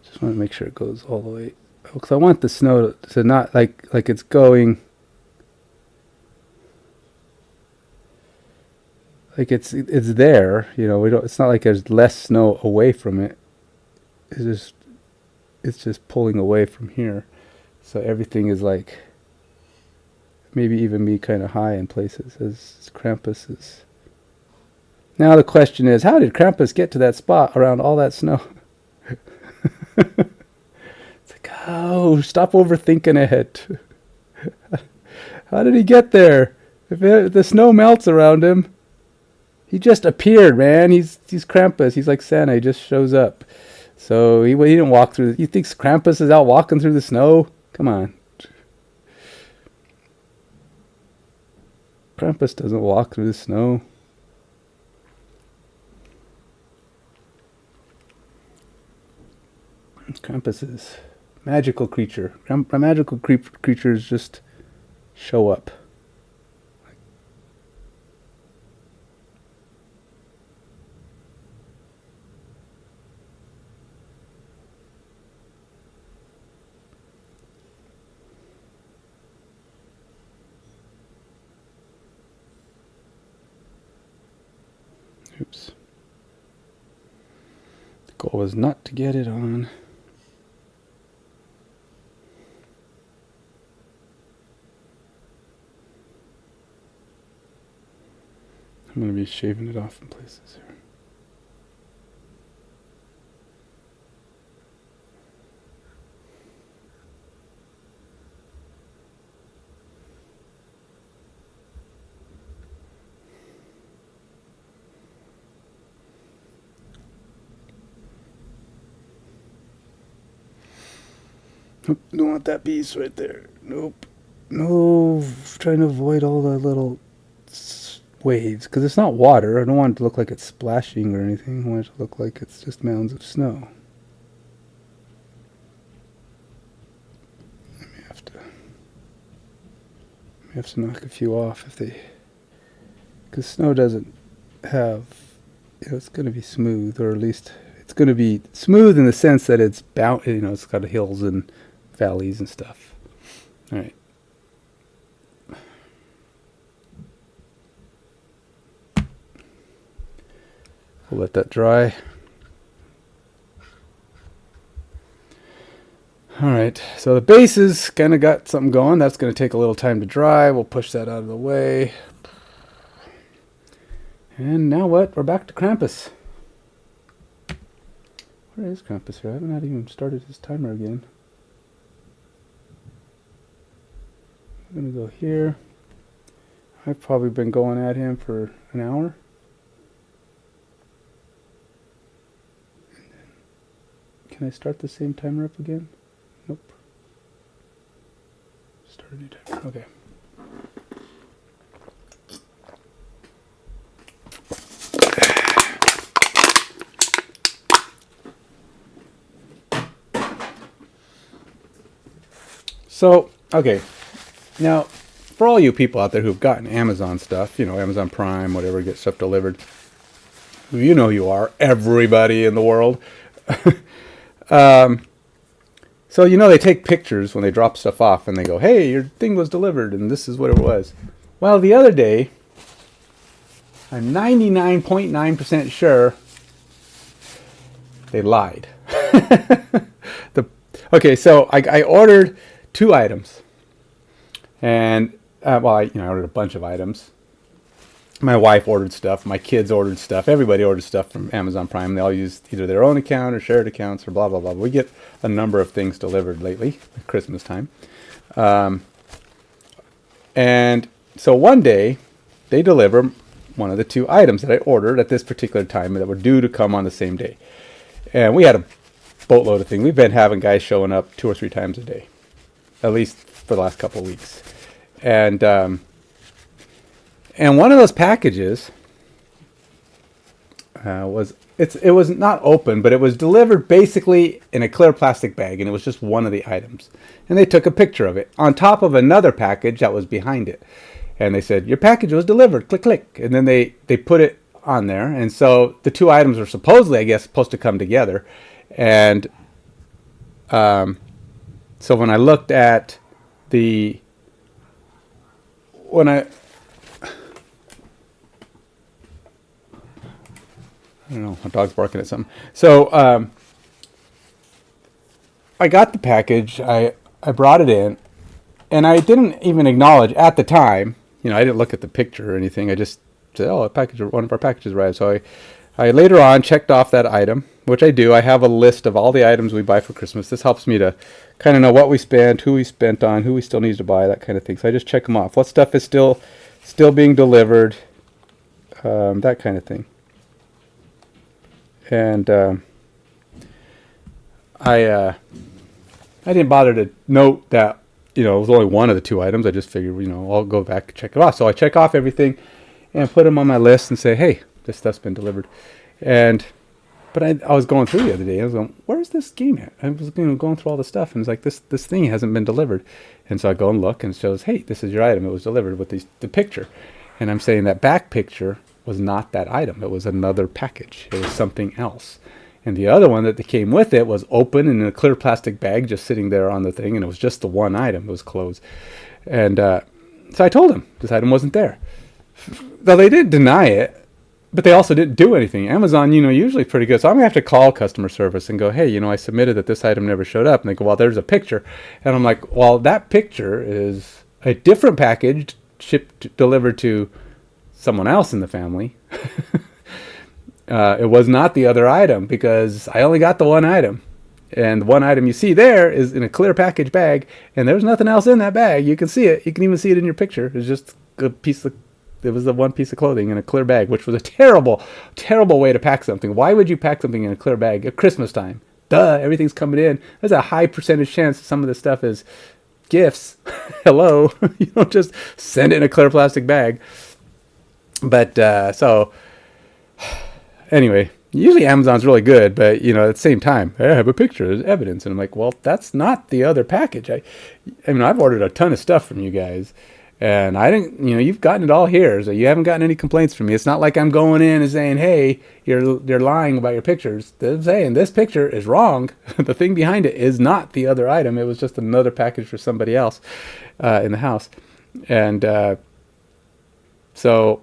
just want to make sure it goes all the way, because I want the snow to not like it's going, like it's there, you know. It's not like there's less snow away from it. It's just pulling away from here, so everything is like maybe even be kind of high in places, as Krampus is. Now the question is, how did Krampus get to that spot around all that snow? It's like, oh, stop overthinking it. How did he get there? If the snow melts around him, He just appeared, man. He's Krampus. He's like Santa. He just shows up. So he didn't walk through. You think Krampus is out walking through the snow? Come on. Krampus doesn't walk through the snow. Krampus is magical creature. Magical creatures just show up. Oops. The goal was not to get it on. I'm going to be shaving it off in places here. Nope, don't want that piece right there. Nope. No, trying to avoid all the little waves, because it's not water. I don't want it to look like it's splashing or anything. I want it to look like it's just mounds of snow. I may have to knock a few off if they, because snow doesn't have, it's going to be smooth, or at least it's going to be smooth in the sense that it's it's got hills and valleys and stuff. All right. We'll let that dry. All right, so the base is kind of got something going. That's going to take a little time to dry. We'll push that out of the way. And now what? We're back to Krampus. Where is Krampus here? I haven't even started his timer again. I'm going to go here. I've probably been going at him for an hour. Can I start the same timer up again? Nope. Start a new timer. Okay. So, okay. Now, for all you people out there who've gotten Amazon stuff, Amazon Prime, whatever, get stuff delivered, you know you are, everybody in the world. So, they take pictures when they drop stuff off and they go, hey, your thing was delivered and this is what it was. Well, the other day, I'm 99.9% sure they lied. Okay, so I ordered 2 items. And, I ordered a bunch of items. My wife ordered stuff. My kids ordered stuff. Everybody ordered stuff from Amazon Prime. They all use either their own account or shared accounts or blah, blah, blah. We get a number of things delivered lately at Christmas time. And so one day, they deliver one of the 2 items that I ordered at this particular time that were due to come on the same day. And we had a boatload of things. We've been having guys showing up 2 or 3 times a day, at least for the last couple of weeks. And one of those packages it was not open, but it was delivered basically in a clear plastic bag, and it was just one of the items. And they took a picture of it on top of another package that was behind it. And they said, your package was delivered, click, click. And then they put it on there. And so the 2 items are supposedly, I guess, supposed to come together. And so when I looked at I don't know, my dog's barking at something. So I got the package, I brought it in, and I didn't even acknowledge at the time, I didn't look at the picture or anything. I just said, oh, one of our packages arrived. So I later on checked off that item, which I do. I have a list of all the items we buy for Christmas. This helps me to kind of know what we spent, who we spent on, who we still need to buy, that kind of thing. So I just check them off. What stuff is still being delivered? that kind of thing. And I didn't bother to note that, it was only one of the two items. I just figured, I'll go back and check it off. So I check off everything and put them on my list and say, hey, this stuff's been delivered. But I was going through the other day. I was going, where's this game at? I was going through all the stuff, and it's like, this thing hasn't been delivered. And so I go and look, and it shows, hey, this is your item. It was delivered with the picture. And I'm saying that back picture was not that item. It was another package. It was something else. And the other one that came with it was open in a clear plastic bag just sitting there on the thing, and it was just the one item. It was closed. And so I told him this item wasn't there. Now, they didn't deny it, but they also didn't do anything. Amazon, usually pretty good. So I'm going to have to call customer service and go, hey, I submitted that this item never showed up. And they go, well, there's a picture. And I'm like, well, that picture is a different package delivered to someone else in the family. It was not the other item because I only got the one item. And the one item you see there is in a clear package bag. And there's nothing else in that bag. You can see it. You can even see it in your picture. It's just a piece of... It was the one piece of clothing in a clear bag, which was a terrible, terrible way to pack something. Why would you pack something in a clear bag at Christmas time? Duh, everything's coming in. There's a high percentage chance some of this stuff is gifts. Hello. You don't just send it in a clear plastic bag. But, so, anyway, usually Amazon's really good, but, at the same time, I have a picture, there's evidence. And I'm like, well, that's not the other package. I mean, I've ordered a ton of stuff from you guys. And I didn't, you've gotten it all here, so you haven't gotten any complaints from me. It's not like I'm going in and saying, hey, you're lying about your pictures. They're saying this picture is wrong. The thing behind it is not the other item. It was just another package for somebody else in the house. And so,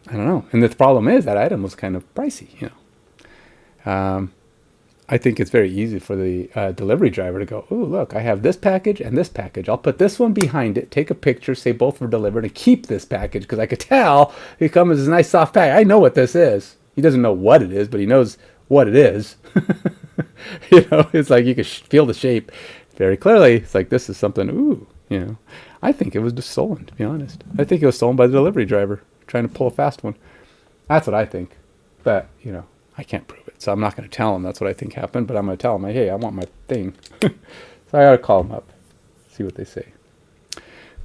I don't know. And the problem is that item was kind of pricey, I think it's very easy for the delivery driver to go, oh, look, I have this package and this package. I'll put this one behind it, take a picture, say both were delivered, and keep this package because I could tell it comes as a nice soft pack. I know what this is. He doesn't know what it is, but he knows what it is. It's like you can feel the shape very clearly. It's like, this is something, ooh, I think it was just stolen, to be honest. I think it was stolen by the delivery driver trying to pull a fast one. That's what I think. But, I can't prove it, so I'm not going to tell them that's what I think happened, but I'm going to tell them, hey, I want my thing. So I got to call them up, see what they say.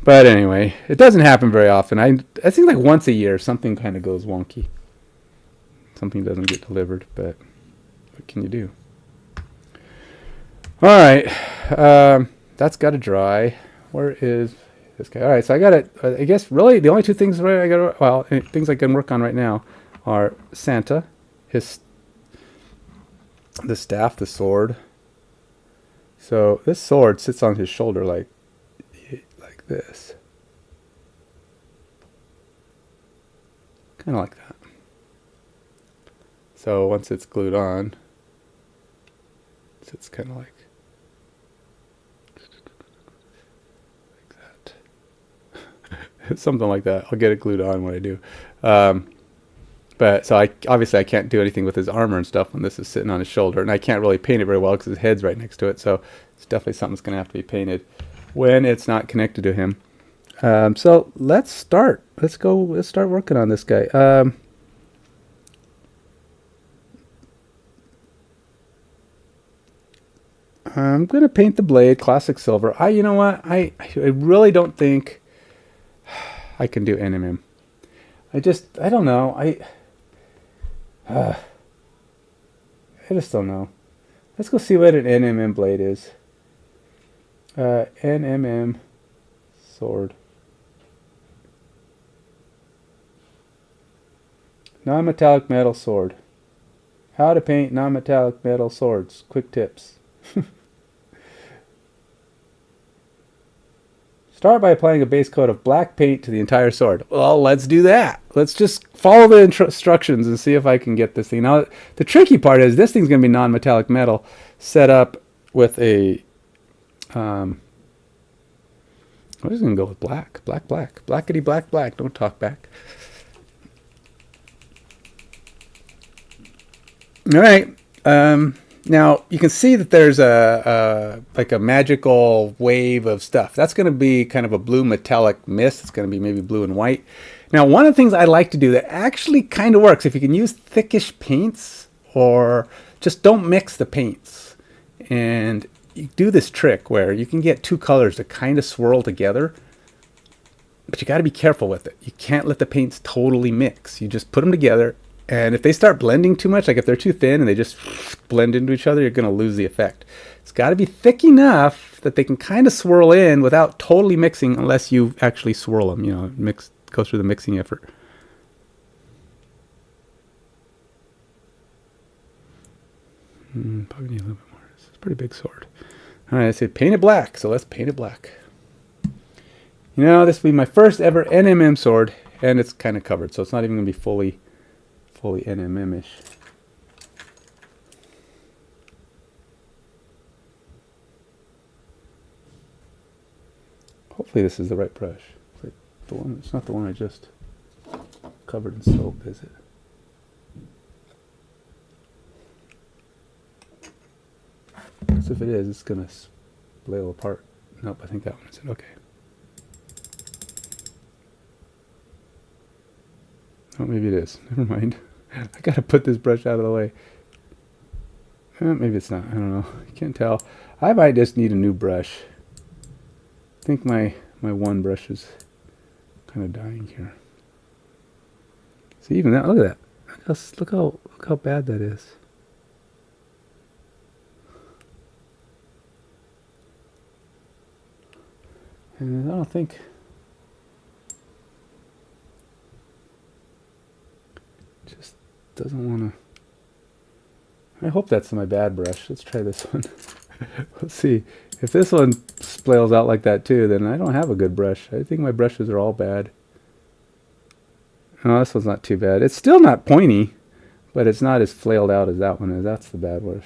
But anyway, it doesn't happen very often. I think like once a year, something kind of goes wonky. Something doesn't get delivered, but what can you do? All right, that's got to dry. Where is this guy? All right, so I got it. I guess really the only two things things I can work on right now are Santa, the staff, the sword. So this sword sits on his shoulder like this. Kind of like that. So once it's glued on, it's kind of like that. Something like that. I'll get it glued on when I do. But so I can't do anything with his armor and stuff when this is sitting on his shoulder, and I can't really paint it very well because his head's right next to it. So it's definitely something that's going to have to be painted when it's not connected to him. So let's start. Let's start working on this guy. I'm going to paint the blade classic silver. You know what? I really don't think I can do NMM. I don't know. I just don't know. Let's go see what an NMM blade is. NMM sword. Non-metallic metal sword. How to paint non-metallic metal swords. Quick tips. Start by applying a base coat of black paint to the entire sword. Well, let's do that. Let's just follow the instructions and see if I can get this thing. Now, the tricky part is this thing's going to be non-metallic metal set up with a... I'm just going to go with black. Black. Blackety black. Don't talk back. All right. Now you can see that there's a like a magical wave of stuff. That's going to be kind of a blue metallic mist. It's going to be maybe blue and white. Now one of the things I like to do that actually kind of works, if you can use thickish paints or just don't mix the paints, and you do this trick where you can get two colors to kind of swirl together, but you got to be careful with it. You can't let the paints totally mix. You just put them together, and if they start blending too much, like if they're too thin and they just blend into each other, you're going to lose the effect. It's got to be thick enough that they can kind of swirl in without totally mixing, unless you actually swirl them, you know, go through the mixing effort. Probably need a little bit more. It's a pretty big sword. All right, I said paint it black, so let's paint it black. You know, this will be my first ever NMM sword, and it's kind of covered, so it's not even going to be fully NMM-ish. Hopefully this is the right brush. It's not the one I just covered in soap, is it? Because if it is, it's going to flail apart. Nope, I think that one is it. Okay. Oh, maybe it is. Never mind. I got to put this brush out of the way. Maybe it's not. I don't know. I can't tell. I might just need a new brush. I think my one brush is kind of dying here. See, even that. Look at that. Just look how bad that is. And I don't think. Just doesn't want to. I hope that's my bad brush. Let's try this one. Let's see. If this one splails out like that too, then I don't have a good brush. I think my brushes are all bad. No, this one's not too bad. It's still not pointy, but it's not as flailed out as that one is. That's the bad brush.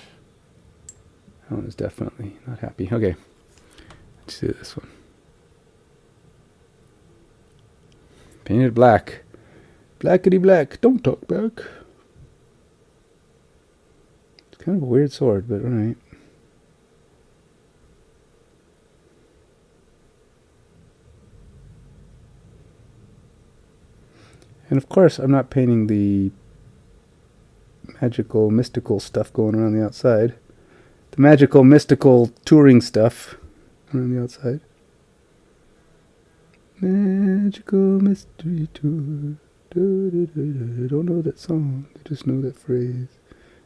That one is definitely not happy. Okay. Let's do this one. Painted black. Blackety black. Don't talk back. It's kind of a weird sword, but alright. And of course, I'm not painting the magical, mystical stuff going around the outside. The magical, mystical touring stuff around the outside. Magical mystery tour. I don't know that song. I just know that phrase.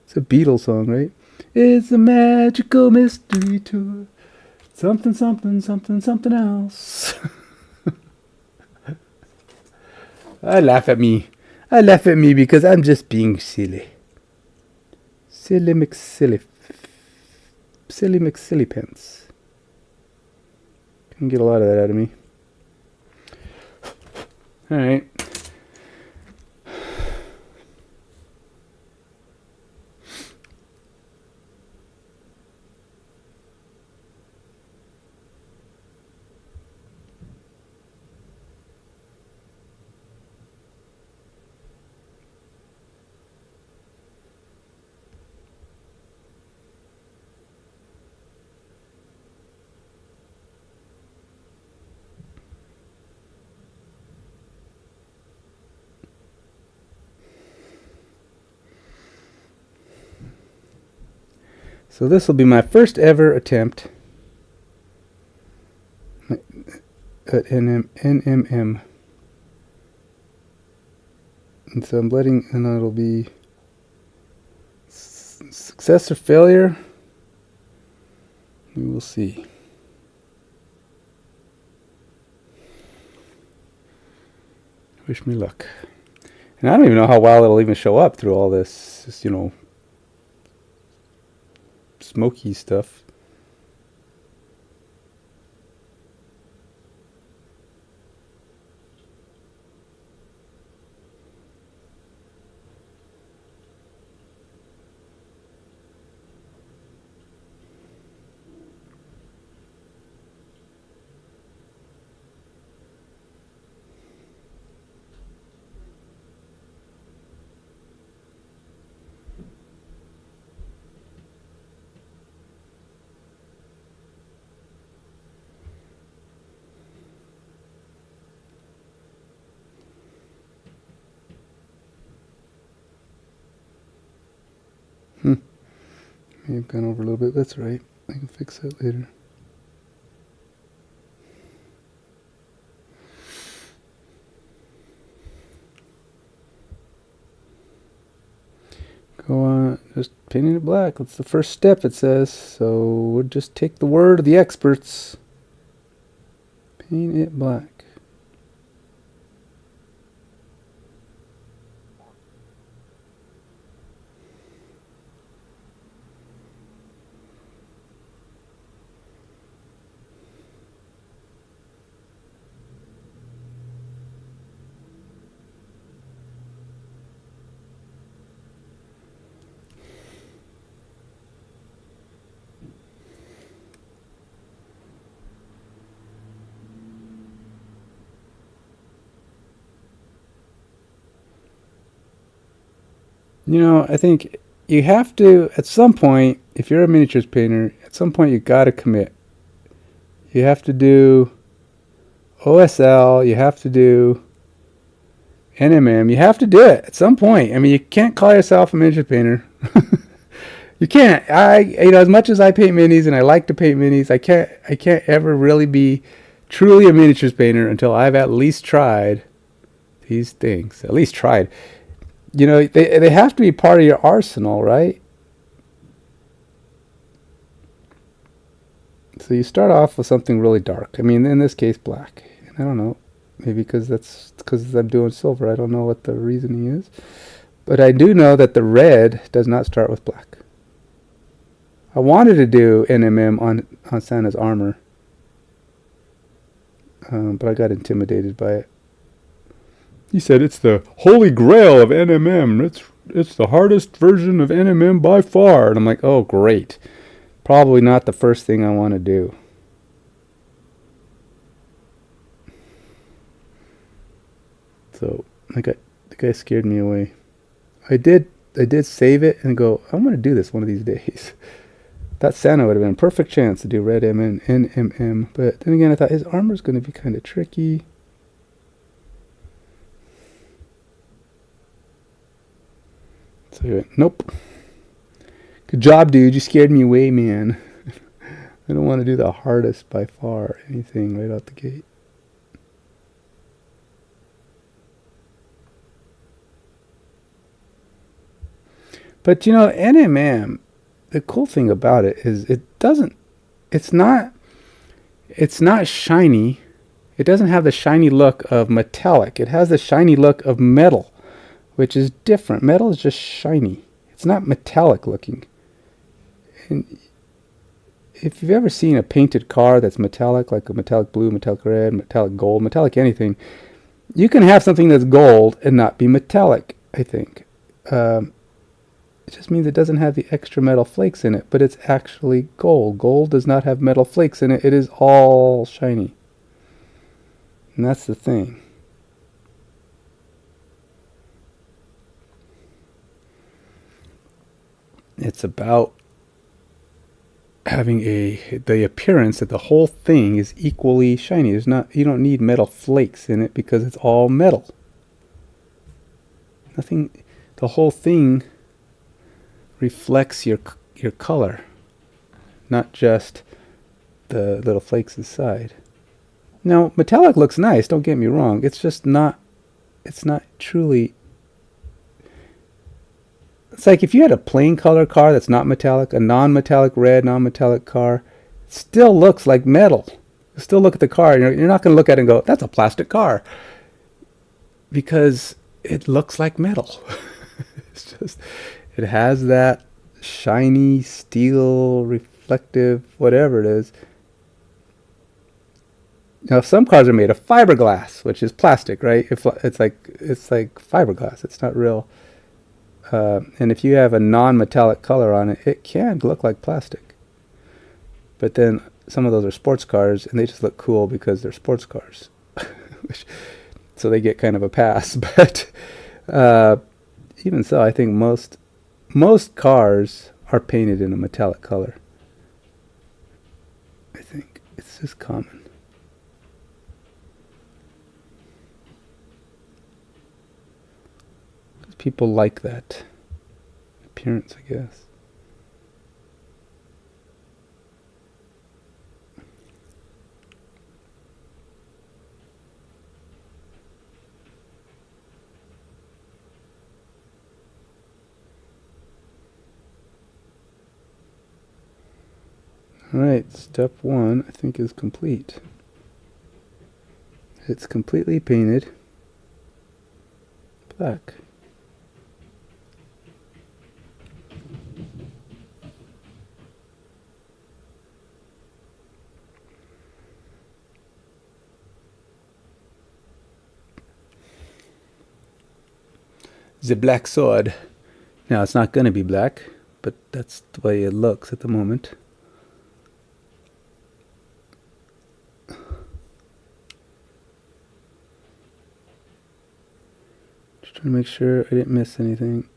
It's a Beatles song, right? It's a magical mystery tour. Something, something, something, something else. I laugh at me. I laugh at me because I'm just being silly. Silly McSilly. Silly McSillypants. Can get a lot of that out of me. Alright. So this will be my first ever attempt at NMM. And so I'm letting, and it'll be success or failure. We will see. Wish me luck. And I don't even know how well it'll even show up through all this, you know, smoky stuff. May have gone over a little bit. That's right. I can fix that later. Go on, just painting it black. That's the first step, it says. So we'll just take the word of the experts. Paint it black. You know, I think you have to, at some point, if you're a miniatures painter, at some point you got to commit. You have to do OSL, you have to do NMM, you have to do it at some point. I mean, you can't call yourself a miniature painter. You can't. As much as I paint minis and I like to paint minis, I can't ever really be truly a miniatures painter until I've at least tried these things. At least tried. You know, they have to be part of your arsenal, right? So you start off with something really dark. I mean, in this case, black. And I don't know, maybe because I'm doing silver. I don't know what the reasoning is, but I do know that the red does not start with black. I wanted to do NMM on Santa's armor, but I got intimidated by it. He said it's the holy grail of NMM. It's the hardest version of NMM by far. And I'm like, oh, great. Probably not the first thing I want to do. So the guy scared me away. I did save it and go, I'm going to do this one of these days. That Santa would have been a perfect chance to do red M and NMM. But then again, I thought his armor's going to be kind of tricky. So he went, nope. Good job, dude. You scared me away, man. I don't want to do the hardest by far anything right out the gate. But you know, NMM, the cool thing about it is it's not shiny. It doesn't have the shiny look of metallic. It has the shiny look of metal, which is different. Metal is just shiny. It's not metallic looking. And if you've ever seen a painted car that's metallic, like a metallic blue, metallic red, metallic gold, metallic anything, you can have something that's gold and not be metallic, I think. It just means it doesn't have the extra metal flakes in it, but it's actually gold. Gold does not have metal flakes in it. It is all shiny. And that's the thing. It's about having the appearance that the whole thing is equally shiny. You don't need metal flakes in it because it's all metal. The whole thing reflects your color, not just the little flakes inside. Now, metallic looks nice, don't get me wrong. It's just not truly. It's like if you had a plain color car that's not metallic, a non-metallic red, non-metallic car, it still looks like metal. You still look at the car, and you're not going to look at it and go, that's a plastic car. Because it looks like metal. It's just, it has that shiny, steel, reflective, whatever it is. Now, some cars are made of fiberglass, which is plastic, right? It's like fiberglass. It's not real. And if you have a non-metallic color on it, it can look like plastic. But then some of those are sports cars, and they just look cool because they're sports cars. So they get kind of a pass. But even so, I think most cars are painted in a metallic color. I think it's just common. People like that appearance, I guess. Alright, step 1 I think is complete. It's completely painted black. The black sword. Now it's not going to be black, but that's the way it looks at the moment. Just trying to make sure I didn't miss anything.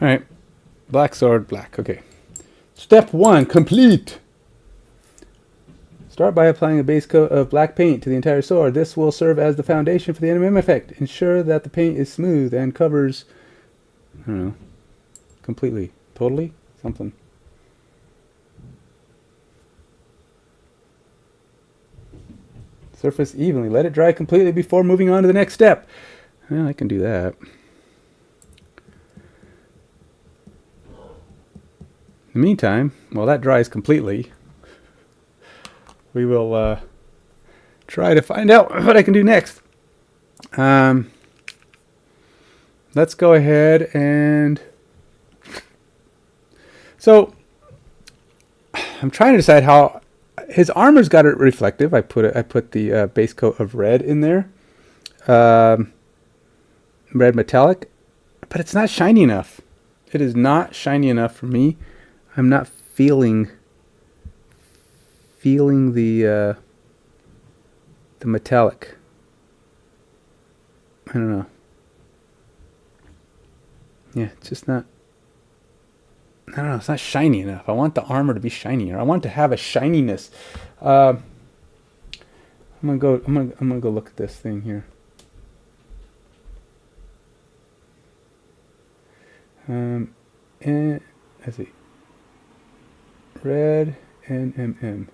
Alright, black sword, black. Okay. Step 1, complete. Start by applying a base coat of black paint to the entire sword. This will serve as the foundation for the NMM effect. Ensure that the paint is smooth and covers, I don't know, completely, totally, something. Surface evenly. Let it dry completely before moving on to the next step. Well, I can do that. In the meantime, while that dries completely, we will try to find out what I can do next. Let's go ahead and... So, I'm trying to decide how... His armor's got it reflective. I put the base coat of red in there. Red metallic. But it's not shiny enough. It is not shiny enough for me. I'm not feeling the metallic. I don't know. Yeah, it's just not. I don't know. It's not shiny enough. I want the armor to be shinier. I want to have a shininess. I'm gonna go. I'm gonna go look at this thing here. And let's see. Red NMM.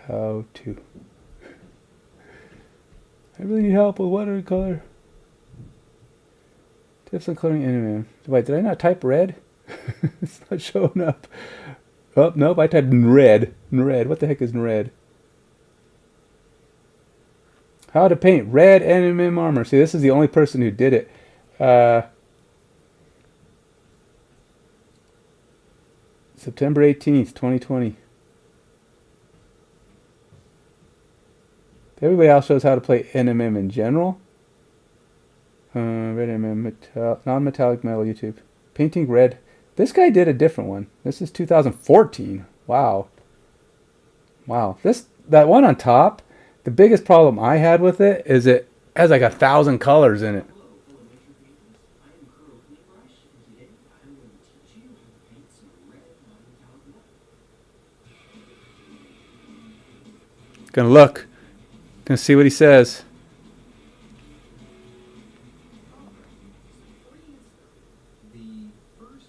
How to. I really need help with watercolor. Tips on coloring NMM. Wait, did I not type red? It's not showing up. Oh, nope, I typed red. Red. What the heck is red? How to paint red NMM armor. See, this is the only person who did it. September 18th, 2020. Everybody else shows how to play NMM in general. Red NMM, non-metallic metal YouTube. Painting red. This guy did a different one. This is 2014. Wow. Wow. That one on top, the biggest problem I had with it is it has like 1,000 colors in it. Gonna look. Gonna see what he says. The first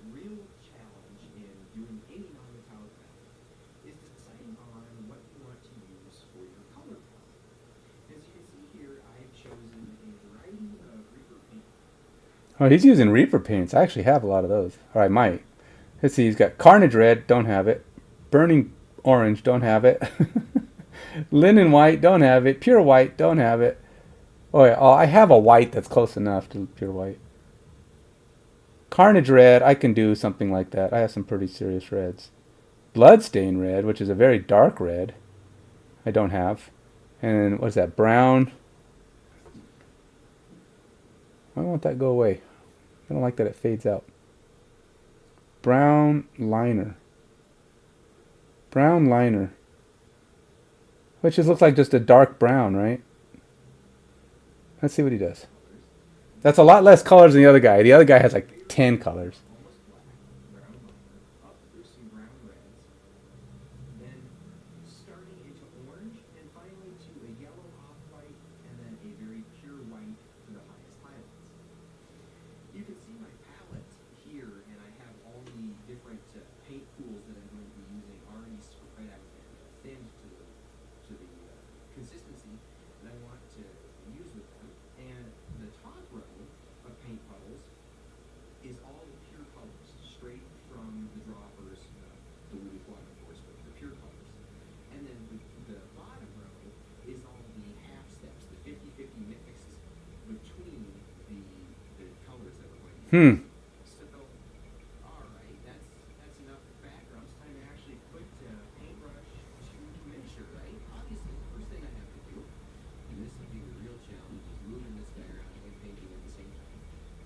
real challenge in doing any non-metallic metal is deciding on what you want to use for your color palette. As you can see here, I've chosen a variety of Reaper paint. Oh, he's using Reaper paints. I actually have a lot of those. Or I might. Let's see, he's got Carnage Red, don't have it. Burning Orange, don't have it. Linen White, don't have it. Pure White, don't have it. Oh, yeah, I have a white that's close enough to pure white. Carnage Red, I can do something like that. I have some pretty serious reds. Bloodstain Red, which is a very dark red, I don't have. And what's that? Brown. Why won't that go away? I don't like that it fades out. Brown Liner. Brown Liner. Which just looks like just a dark brown, right? Let's see what he does. That's a lot less colors than the other guy. The other guy has like 10 colors. Almost black, brown liner, up through some brown reds, then starting into orange, and finally to a yellow off-white, and then a very pure white for the highest highlights. You can see my palette here, and I have all the different paint pools that I'm going to be using already spread out and thinned to the consistency that I want to use with them. And the top row of paint puddles is all the pure colors, straight from the droppers, diluted one, of course, but the pure colors. And then the bottom row is all the half steps, the 50-50 mix between the colors that we're going to use. So, all right, that's enough background. It's time to actually put paintbrush to miniature, right? Obviously, the first thing I have to do, and this will be the real challenge, is moving this guy around and painting at the same time,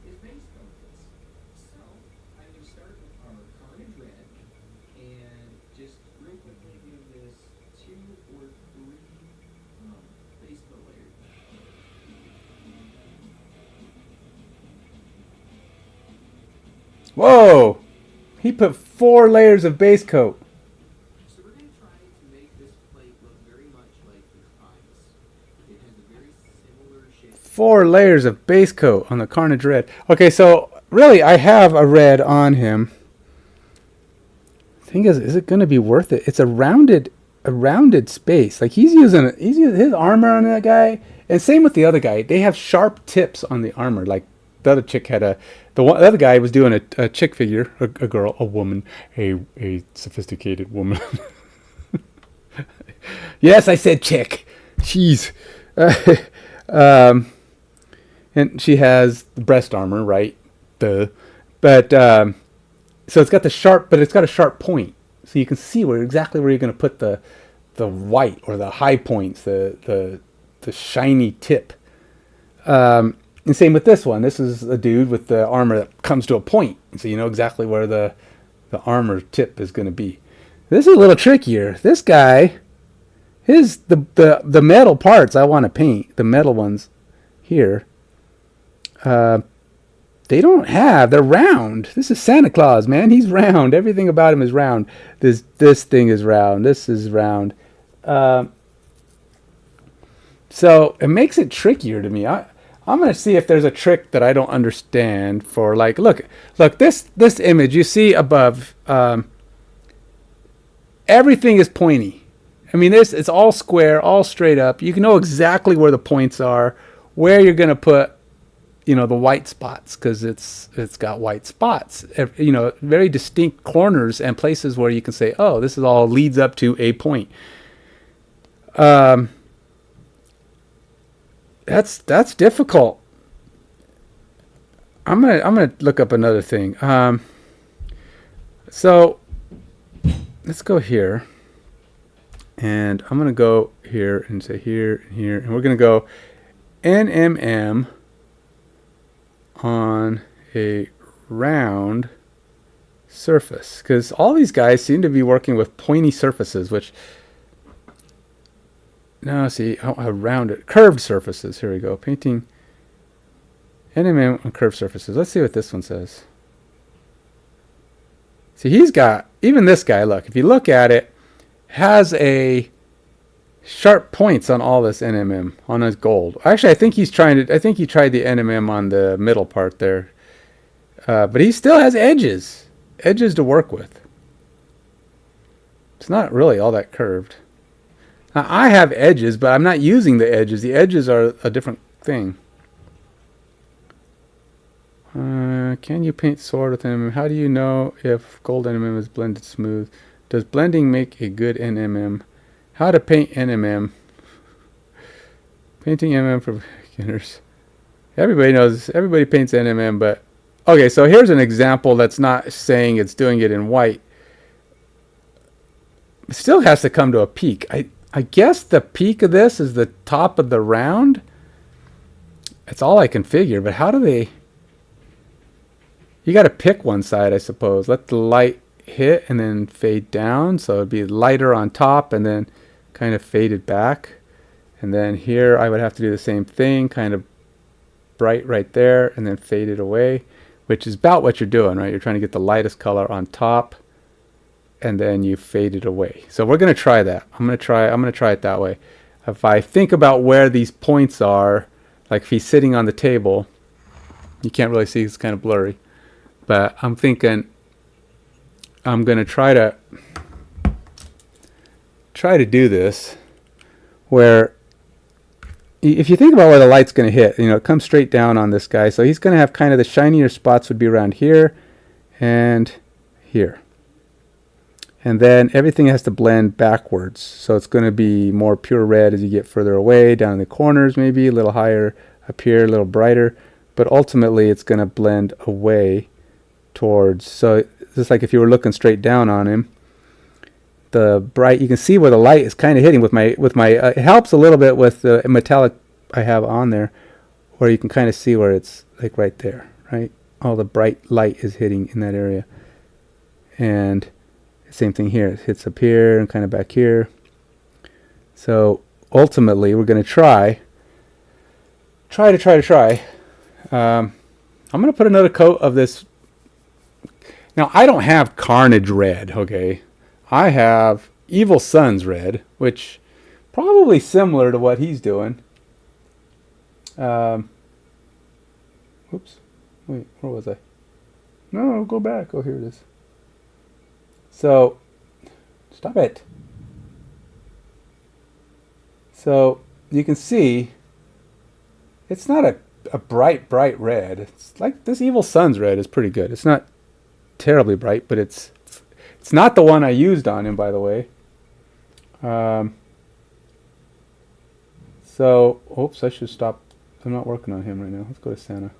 is base coat this. So, I'm going to start with our Carnage Red, and just real quickly give this 2 or 3 base coat layers. Whoa! He put 4 layers of base coat. So we're going to try to make this plate look very much like the eyes. It has a very similar shape. 4 layers of base coat on the Carnage Red. Okay, so really I have a red on him. Thing is it going to be worth it? It's a rounded space. Like he's using his armor on that guy, and same with the other guy. They have sharp tips on the armor. Like the other chick had the other guy was doing a chick figure, a girl, a woman, a sophisticated woman. Yes, I said chick. Jeez. And she has the breast armor, right? But so it's got the sharp, but it's got a sharp point, so you can see exactly where you're going to put the white or the high points, the shiny tip. And same with this one. This is a dude with the armor that comes to a point, so you know exactly where the armor tip is going to be. This is a little trickier. This guy, the metal parts I want to paint, the metal ones here. They don't have. They're round. This is Santa Claus, man. He's round. Everything about him is round. This thing is round. This is round. So it makes it trickier to me. I'm going to see if there's a trick that I don't understand for, like, look, this image you see above, everything is pointy. I mean, it's all square, all straight up. You can know exactly where the points are, where you're going to put, the white spots, because it's got white spots, very distinct corners and places where you can say, oh, this is all leads up to a point. That's difficult. I'm gonna look up another thing. So let's go here, and I'm gonna go here and say here and here, and we're gonna go NMM on a round surface, because all these guys seem to be working with pointy surfaces, which now see how rounded curved surfaces. Here we go, painting NMM on curved surfaces. Let's see what this one says. See, he's got, even this guy, look, if you look at it, has a sharp points on all this NMM on his gold. Actually, I think he tried the NMM on the middle part there, but he still has edges to work with. It's not really all that curved. Now, I have edges, but I'm not using the edges. The edges are a different thing. Can you paint sword with NMM? How do you know if gold NMM is blended smooth? Does blending make a good NMM? How to paint NMM. Painting NMM for beginners. Everybody paints NMM, but okay, so here's an example that's not saying it's doing it in white. It still has to come to a peak. I guess the peak of this is the top of the round. That's all I can figure, but how do they... You got to pick one side, I suppose. Let the light hit and then fade down, so it'd be lighter on top and then kind of faded back. And then here I would have to do the same thing, kind of bright right there and then fade it away, which is about what you're doing, right? You're trying to get the lightest color on top and then you fade it away. So we're going to try that. I'm going to try it that way. If I think about where these points are, like if he's sitting on the table, you can't really see, it's kind of blurry, but I'm thinking I'm going to try to do this where if you think about where the light's going to hit, you know, it comes straight down on this guy. So he's going to have kind of the shinier spots would be around here and here. And then everything has to blend backwards. So it's going to be more pure red as you get further away, down in the corners maybe, a little higher up here, a little brighter. But ultimately it's going to blend away towards, so just like if you were looking straight down on him, the bright, you can see where the light is kind of hitting with my, it helps a little bit with the metallic I have on there, where you can kind of see where it's like right there, right? All the bright light is hitting in that area. And same thing here, it hits up here and kind of back here. So ultimately we're going to try. I'm going to put another coat of this. Now I don't have Carnage Red, okay? I have Evil Sun's Red, which probably similar to what he's doing. Oops. Wait, where was I? No, go back. Oh, here it is. So, stop it. So, you can see, it's not a bright red. It's like this Evil Sun's Red is pretty good. It's not terribly bright, but it's not the one I used on him, by the way. So, oops, I should stop. I'm not working on him right now. Let's go to Santa.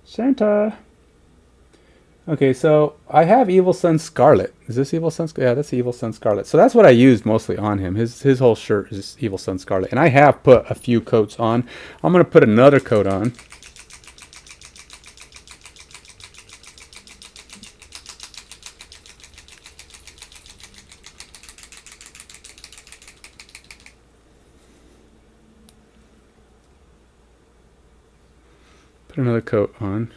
Santa! Okay, so I have Evil Sun Scarlet. Is this Evil Sun Scarlet? Yeah, that's Evil Sun Scarlet. So that's what I used mostly on him. His whole shirt is Evil Sun Scarlet. And I have put a few coats on. I'm going to put another coat on. Put another coat on.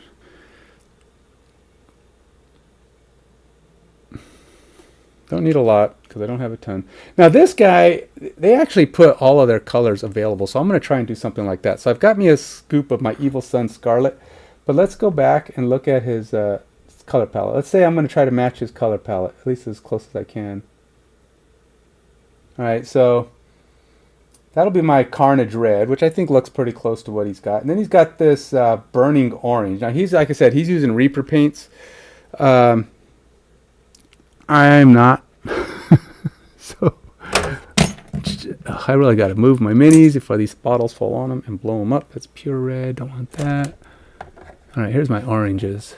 Don't need a lot because I don't have a ton. Now this guy, they actually put all of their colors available, so I'm going to try and do something like that. So I've got me a scoop of my Evil Sun Scarlet, but let's go back and look at his color palette. Let's say I'm going to try to match his color palette, at least as close as I can. Alright, so that'll be my Carnage Red, which I think looks pretty close to what he's got. And then he's got this Burning Orange. Now he's, like I said, he's using Reaper paints. I'm not. So I really got to move my minis before these bottles fall on them and blow them up. That's pure red. Don't want that. All right, here's my oranges.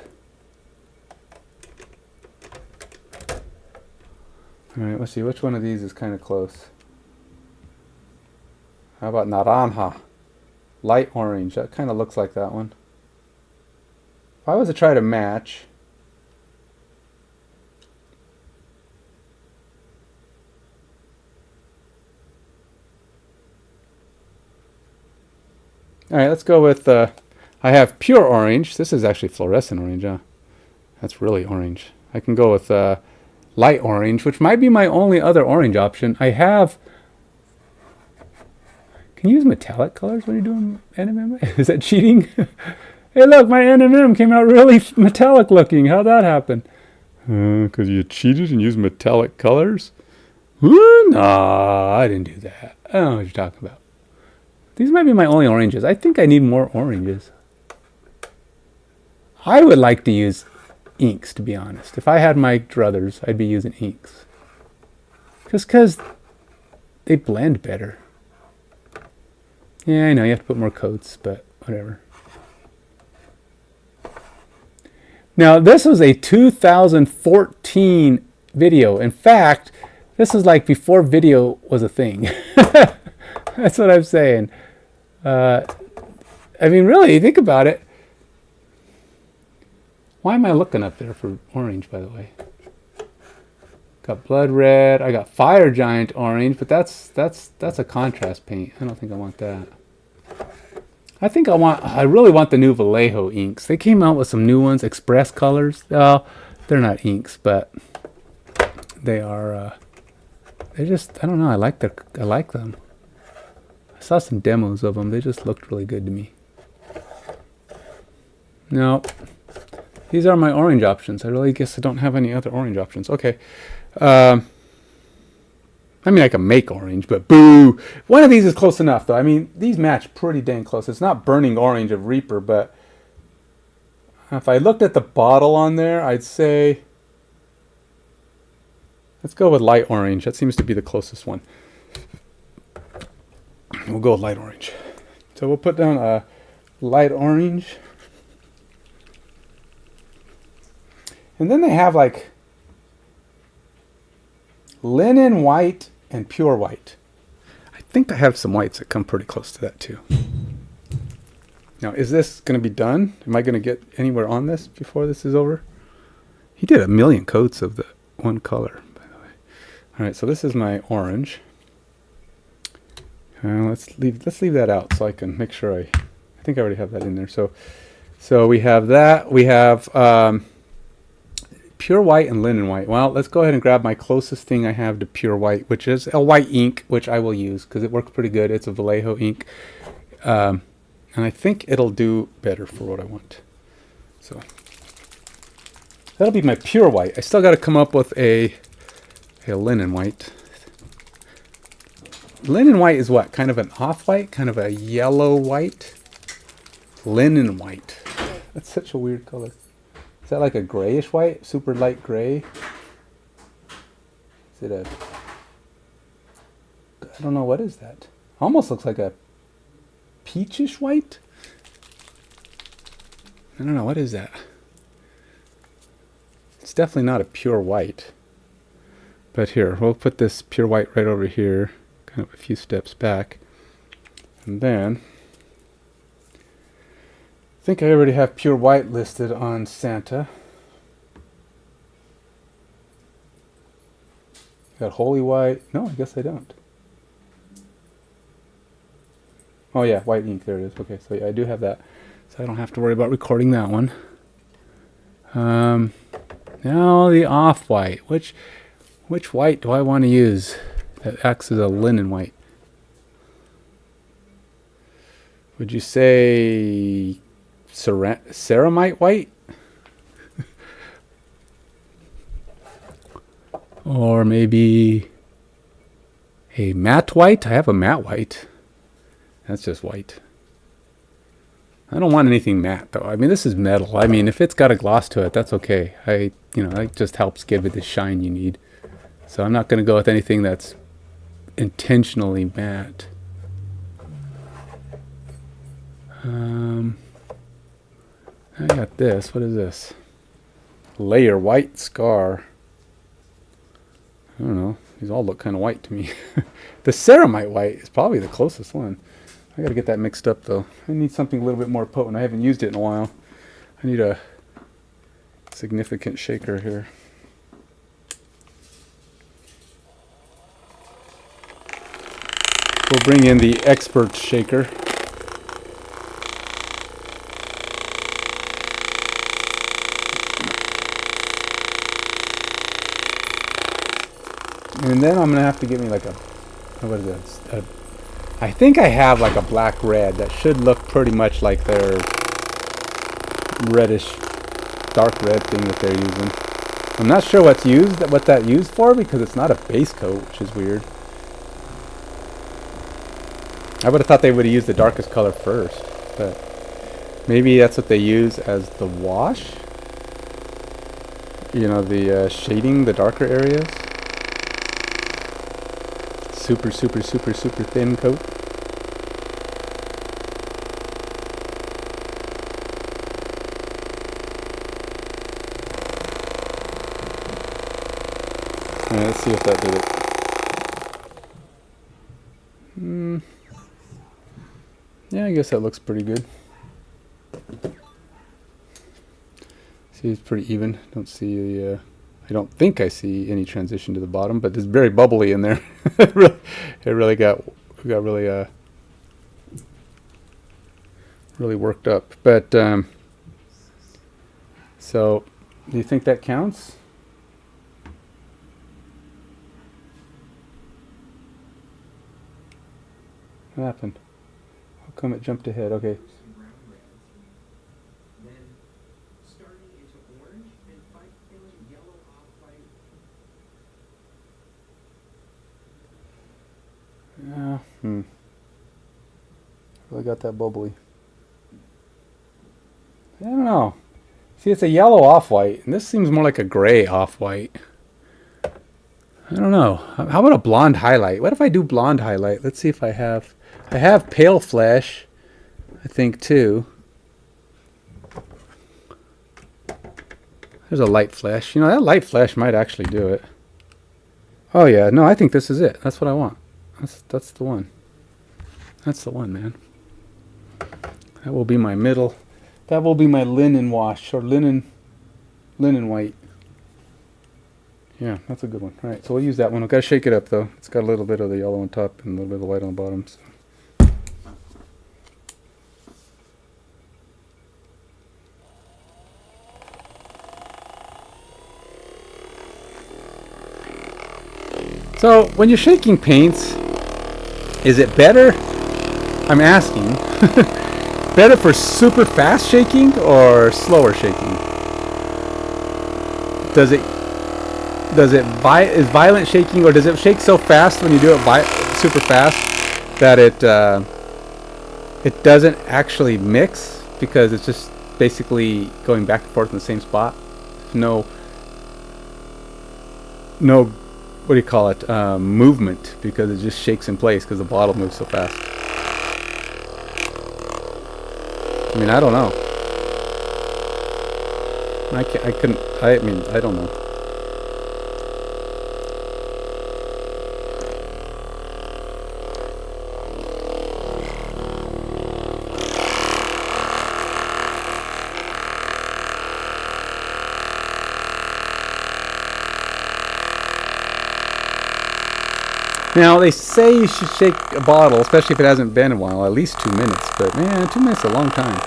All right, let's see which one of these is kind of close. How about Naranja? Light orange. That kind of looks like that one. If I was to try to match, all right, let's go with, I have pure orange. This is actually fluorescent orange, huh? That's really orange. I can go with light orange, which might be my only other orange option. I have, can you use metallic colors when you're doing NMM? Is that cheating? Hey look, my NMM came out really metallic looking. How'd that happen? Because you cheated and used metallic colors? Nah, I didn't do that. I don't know what you're talking about. These might be my only oranges. I think I need more oranges. I would like to use inks, to be honest. If I had my druthers, I'd be using inks. Just because they blend better. Yeah, I know, you have to put more coats, but whatever. Now, this was a 2014 video. In fact, this is like before video was a thing. That's what I'm saying. I mean, really, think about it. Why am I looking up there for orange, by the way? Got blood red. I got fire giant orange, but that's a contrast paint. I don't think I want that. I think I really want the new Vallejo inks. They came out with some new ones, Express colors. Well, they're not inks, but they are, they just, I don't know, I like them. I saw some demos of them. They just looked really good to me. No, these are my orange options. I really guess I don't have any other orange options. Okay. I mean, I can make orange, but boo! One of these is close enough, though. I mean, these match pretty dang close. It's not burning orange of Reaper, but if I looked at the bottle on there, I'd say, let's go with light orange. That seems to be the closest one. We'll go with light orange. So we'll put down a light orange. And then they have like linen white and pure white. I think I have some whites that come pretty close to that too. Now, is this going to be done? Am I going to get anywhere on this before this is over? He did 1 million coats of the one color, by the way. All right, so this is my orange. Let's leave that out so I can make sure I think I already have that in there. So we have that. We have pure white and linen white. Well, let's go ahead and grab my closest thing I have to pure white, which is a white ink, which I will use because it works pretty good. It's a Vallejo ink. And I think it'll do better for what I want. So that'll be my pure white. I still got to come up with a linen white. Linen white is what? Kind of an off-white? Kind of a yellow white? Linen white. That's such a weird color. Is that like a grayish white? Super light gray? Is it I don't know, what is that? Almost looks like a peachish white? I don't know, what is that? It's definitely not a pure white. But here, we'll put this pure white right over here, kind of a few steps back. And then, I think I already have pure white listed on Santa. Got holy white. No, I guess I don't. Oh yeah, white ink, there it is. Okay, so yeah, I do have that. So I don't have to worry about recording that one. Now the off-white. Which white do I want to use that acts as a linen white? Would you say ceramite white? Or maybe a matte white? I have a matte white. That's just white. I don't want anything matte though. I mean, this is metal. I mean, if it's got a gloss to it, that's okay. It just helps give it the shine you need. So I'm not going to go with anything that's intentionally matte. I got this. What is this? Layer white scar. I don't know. These all look kind of white to me. The ceramite white is probably the closest one. I got to get that mixed up though. I need something a little bit more potent. I haven't used it in a while. I need a significant shaker here. We'll bring in the expert shaker. And then I'm going to have to get me like what is that? I think I have like a black red that should look pretty much like their reddish, dark red thing that they're using. I'm not sure what that used for because it's not a base coat, which is weird. I would have thought they would have used the darkest color first, but maybe that's what they use as the wash. You know, the shading the darker areas. Super, super, super, super thin coat. Alright, let's see if that did it. Yeah, I guess that looks pretty good. See, it's pretty even. Don't see the I don't think I see any transition to the bottom, but it's very bubbly in there. it really got really really worked up. But so, do you think that counts? What happened? How come it jumped ahead? Okay. Some brown reds, then starting into orange and finally yellow off-white. Yeah. Really got that bubbly. I don't know. See, it's a yellow off-white, and this seems more like a gray off-white. I don't know. How about a blonde highlight? What if I do blonde highlight? Let's see if I have... I have pale flesh, I think, too. There's a light flesh. You know, that light flesh might actually do it. Oh, yeah. No, I think this is it. That's what I want. That's the one. That's the one, man. That will be my middle. That will be my linen wash, or linen white. Yeah, that's a good one. All right, so we'll use that one. I've got to shake it up, though. It's got a little bit of the yellow on top and a little bit of the white on the bottom. So. So, when you're shaking paints, is it better, I'm asking, better for super fast shaking or slower shaking? Is violent shaking, or does it shake so fast when you do it super fast that it doesn't actually mix because it's just basically going back and forth in the same spot? No, what do you call it, movement, because it just shakes in place because the bottle moves so fast. I mean, I don't know. I don't know. Now, they say you should shake a bottle, especially if it hasn't been in a while, at least 2 minutes. But, man, 2 minutes is a long time.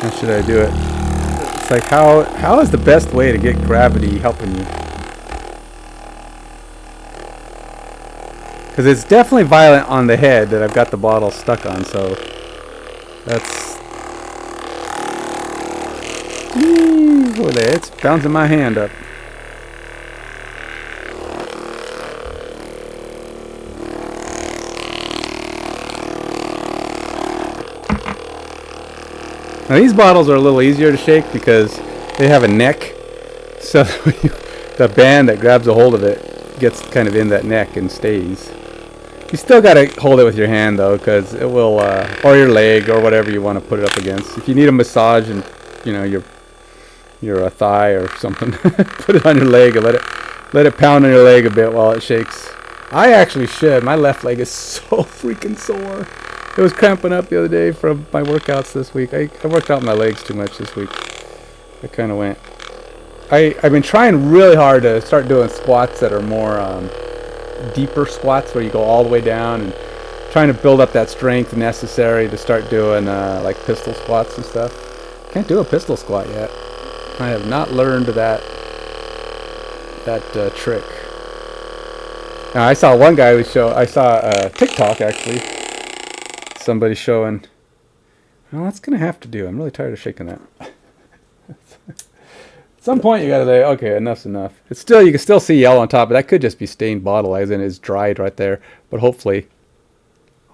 How should I do it? It's like, how is the best way to get gravity helping you? Because it's definitely violent on the head that I've got the bottle stuck on, so that's... It's bouncing my hand up. Now these bottles are a little easier to shake because they have a neck, so the band that grabs a hold of it gets kind of in that neck and stays. You still got to hold it with your hand though, because it will, or your leg or whatever you want to put it up against. If you need a massage and your thigh or something, put it on your leg and let it pound on your leg a bit while it shakes. I actually should. My left leg is so freaking sore. It was cramping up the other day from my workouts this week. I worked out my legs too much this week. I kind of went. I've been trying really hard to start doing squats that are more deeper squats where you go all the way down, and trying to build up that strength necessary to start doing like pistol squats and stuff. Can't do a pistol squat yet. I have not learned that trick. Now, I saw one guy I saw TikTok actually. Somebody showing. Well, that's gonna have to do. I'm really tired of shaking that. At some point, you gotta say, okay, enough's enough. It's still, you can still see yellow on top, but that could just be stained bottle, as in it's dried right there. But hopefully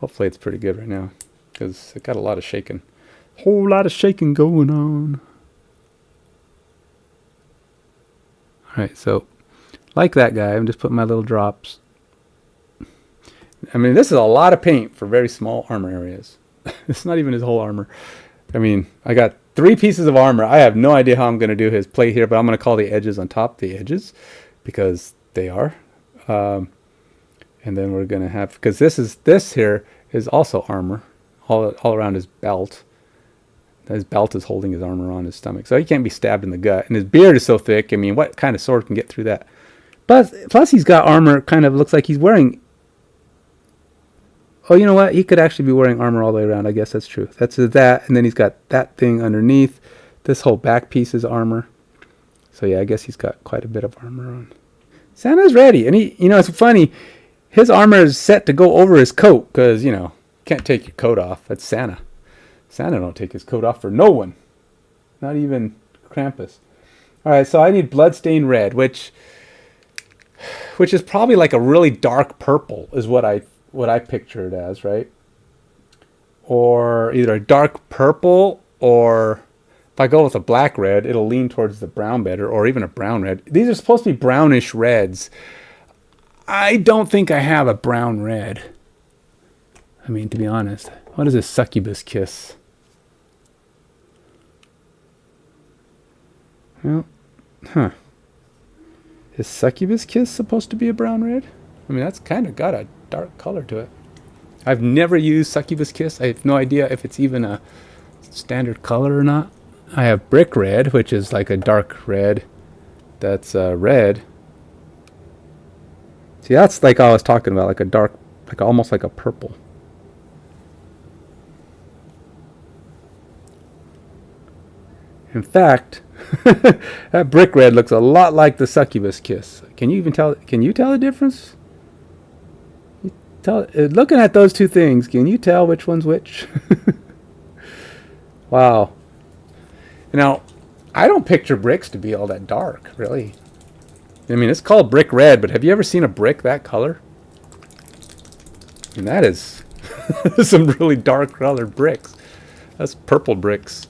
it's pretty good right now, because it got a lot of shaking. Whole lot of shaking going on. All right, so like that guy, I'm just putting my little drops. I mean, this is a lot of paint for very small armor areas. It's not even his whole armor. I mean, I got 3 pieces of armor. I have no idea how I'm going to do his plate here, but I'm going to call the edges on top the edges, because they are. And then we're gonna have, because this here is also armor, all around his belt. His belt is holding his armor on his stomach, so he can't be stabbed in the gut. And his beard is so thick. I mean, what kind of sword can get through that? But plus, he's got armor. Kind of looks like he's wearing. Oh, you know what? He could actually be wearing armor all the way around. I guess that's true. That's that, and then he's got that thing underneath. This whole back piece is armor. So yeah, I guess he's got quite a bit of armor on. Santa's ready, and he, you know, it's funny. His armor is set to go over his coat because, you know, can't take your coat off. That's Santa. Santa don't take his coat off for no one. Not even Krampus. All right, so I need bloodstained red, which is probably like a really dark purple is what I picture it as, right? Or either a dark purple, or if I go with a black red, it'll lean towards the brown better, or even a brown red. These are supposed to be brownish reds. I don't think I have a brown red. I mean, to be honest. What is this succubus kiss? Well, huh. Is succubus kiss supposed to be a brown red? I mean, that's kind of got a dark color to it. I've never used succubus kiss. I have no idea if it's even a standard color or not. I have brick red, which is like a dark red. That's red. See, that's like I was talking about, like a dark, like almost like a purple. In fact, that brick red looks a lot like the succubus kiss. Can you even tell? Can you tell the difference? Looking at those two things, can you tell which one's which? Wow. Now, I don't picture bricks to be all that dark, really. I mean, it's called brick red, but have you ever seen a brick that color? And that is some really dark colored bricks. That's purple bricks.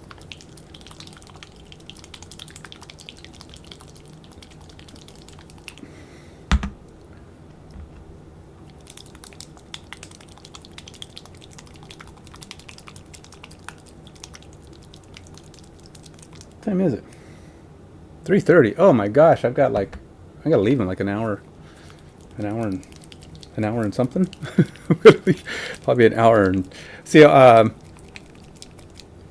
What time is it? 3:30. Oh my gosh, I gotta leave in like an hour and something. Probably an hour and see. Like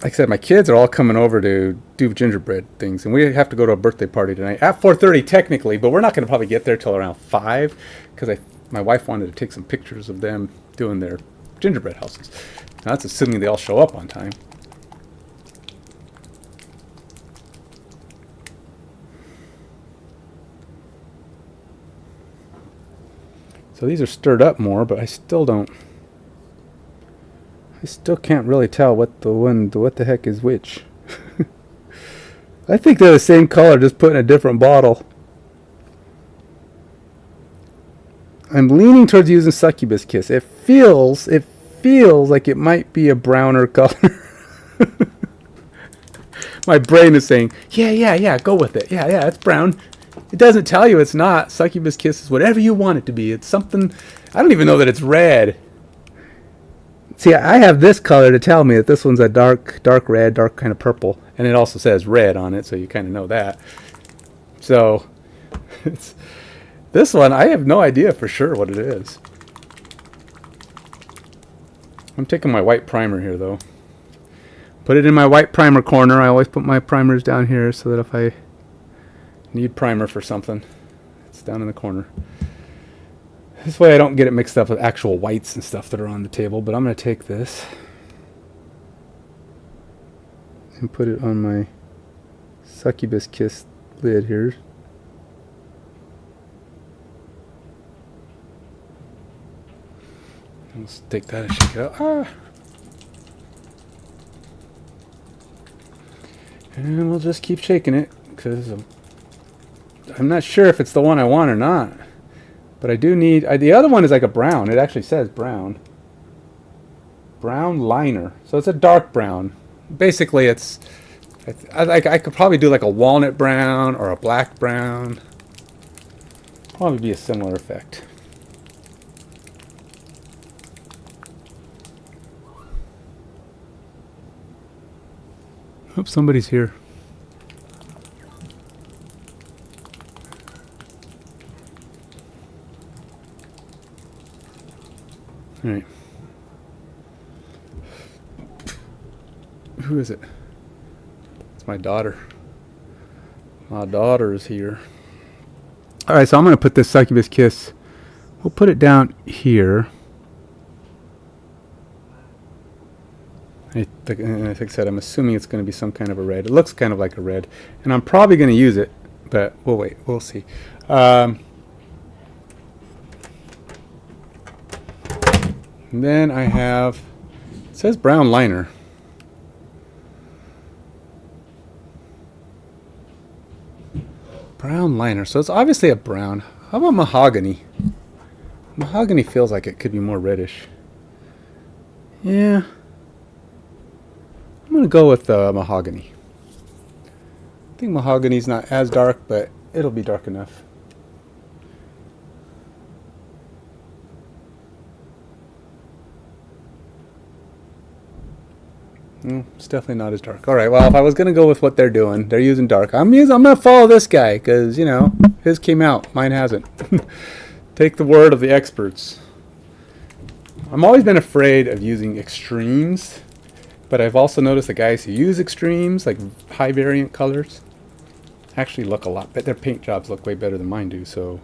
I said, my kids are all coming over to do gingerbread things, and we have to go to a birthday party tonight at 4:30 technically, but we're not going to probably get there till around 5 because my wife wanted to take some pictures of them doing their gingerbread houses. Now that's assuming they all show up on time. So these are stirred up more, but I still can't really tell what the heck is which. I think they're the same color, just put in a different bottle. I'm leaning towards using succubus kiss. It feels like it might be a browner color. My brain is saying, yeah, go with it. Yeah, it's brown. It doesn't tell you it's not. Succubus kiss is whatever you want it to be. It's something, I don't even know that it's red. See, I have this color to tell me that this one's a dark red, dark kind of purple. And it also says red on it, so you kind of know that. So, this one, I have no idea for sure what it is. I'm taking my white primer here, though. Put it in my white primer corner. I always put my primers down here so that if I need primer for something, it's down in the corner. This way I don't get it mixed up with actual whites and stuff that are on the table. But I'm going to take this and put it on my succubus kiss lid here. Let's take that and shake it out. And we'll just keep shaking it because I'm not sure if it's the one I want or not. But I do need... the other one is like a brown. It actually says brown. Brown liner. So it's a dark brown. Basically, it's... I could probably do like a walnut brown or a black brown. Probably be a similar effect. Hope somebody's here. All right. Who is it? It's my daughter. My daughter is here. All right, so I'm going to put this Succubus Kiss. We'll put it down here. Like I said, I'm assuming it's going to be some kind of a red. It looks kind of like a red. And I'm probably going to use it, but we'll wait. We'll see. And then I have, it says brown liner. Brown liner. So it's obviously a brown. How about mahogany? Mahogany feels like it could be more reddish. Yeah. I'm going to go with mahogany. I think mahogany's not as dark, but it'll be dark enough. It's definitely not as dark. All right, well, if I was going to go with what they're doing, they're using dark. I'm going to follow this guy because, you know, his came out. Mine hasn't. Take the word of the experts. I've always been afraid of using extremes, but I've also noticed the guys who use extremes, like high variant colors, actually look a lot better. Their paint jobs look way better than mine do, so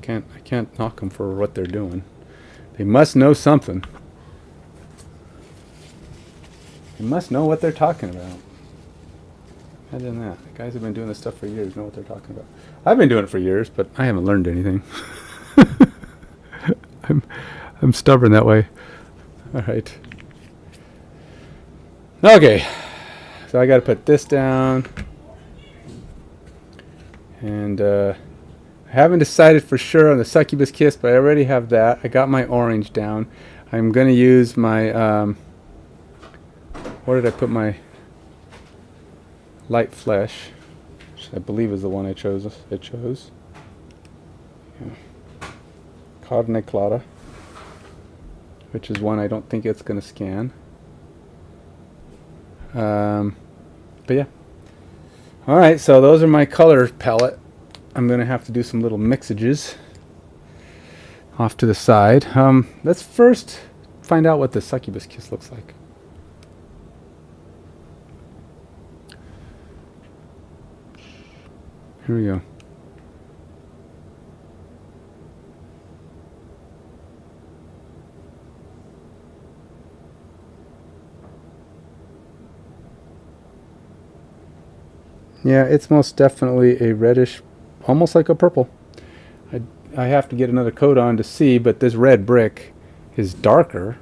I can't knock them for what they're doing. They must know something. They must know what they're talking about. Imagine that. The guys have been doing this stuff for years, know what they're talking about. I've been doing it for years, but I haven't learned anything. I'm stubborn that way. All right. Okay. So I got to put this down. And I haven't decided for sure on the Succubus Kiss, but I already have that. I got my orange down. I'm going to use my... where did I put my light flesh? Which I believe is the one I chose. Yeah. Carne Clara, which is one I don't think it's going to scan. But yeah. All right, so those are my color palette. I'm going to have to do some little mixages off to the side. Let's first find out what the Succubus Kiss looks like. Here we go. Yeah, it's most definitely a reddish, almost like a purple. I have to get another coat on to see, but this red brick is darker.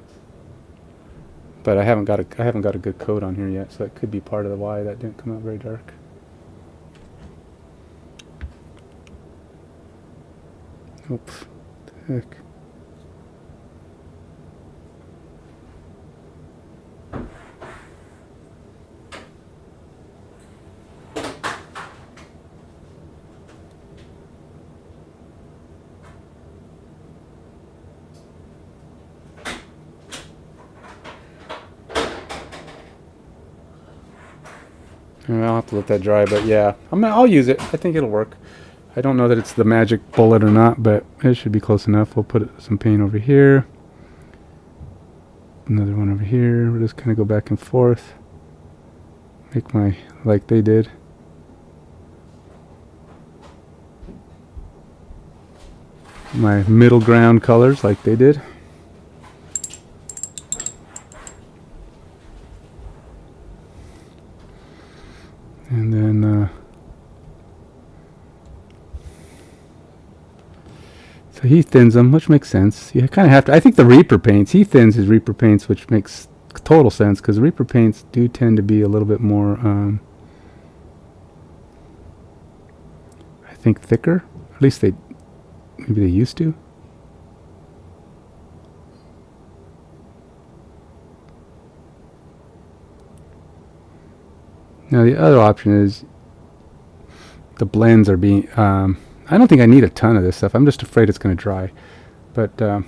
But I haven't got a good coat on here yet, so that could be part of the why that didn't come out very dark. Oops. What the heck? I'll have to let that dry, but yeah, I'll use it. I think it'll work. I don't know that it's the magic bullet or not, but it should be close enough. We'll put some paint over here. Another one over here. We'll just kind of go back and forth. Make my, like they did. My middle ground colors like they did. And then, so he thins them, which makes sense. You kind of have to. I think the Reaper paints, he thins his Reaper paints, which makes total sense because Reaper paints do tend to be a little bit more, I think, thicker. At least maybe they used to. Now the other option is the blends are being, I don't think I need a ton of this stuff. I'm just afraid it's going to dry. But I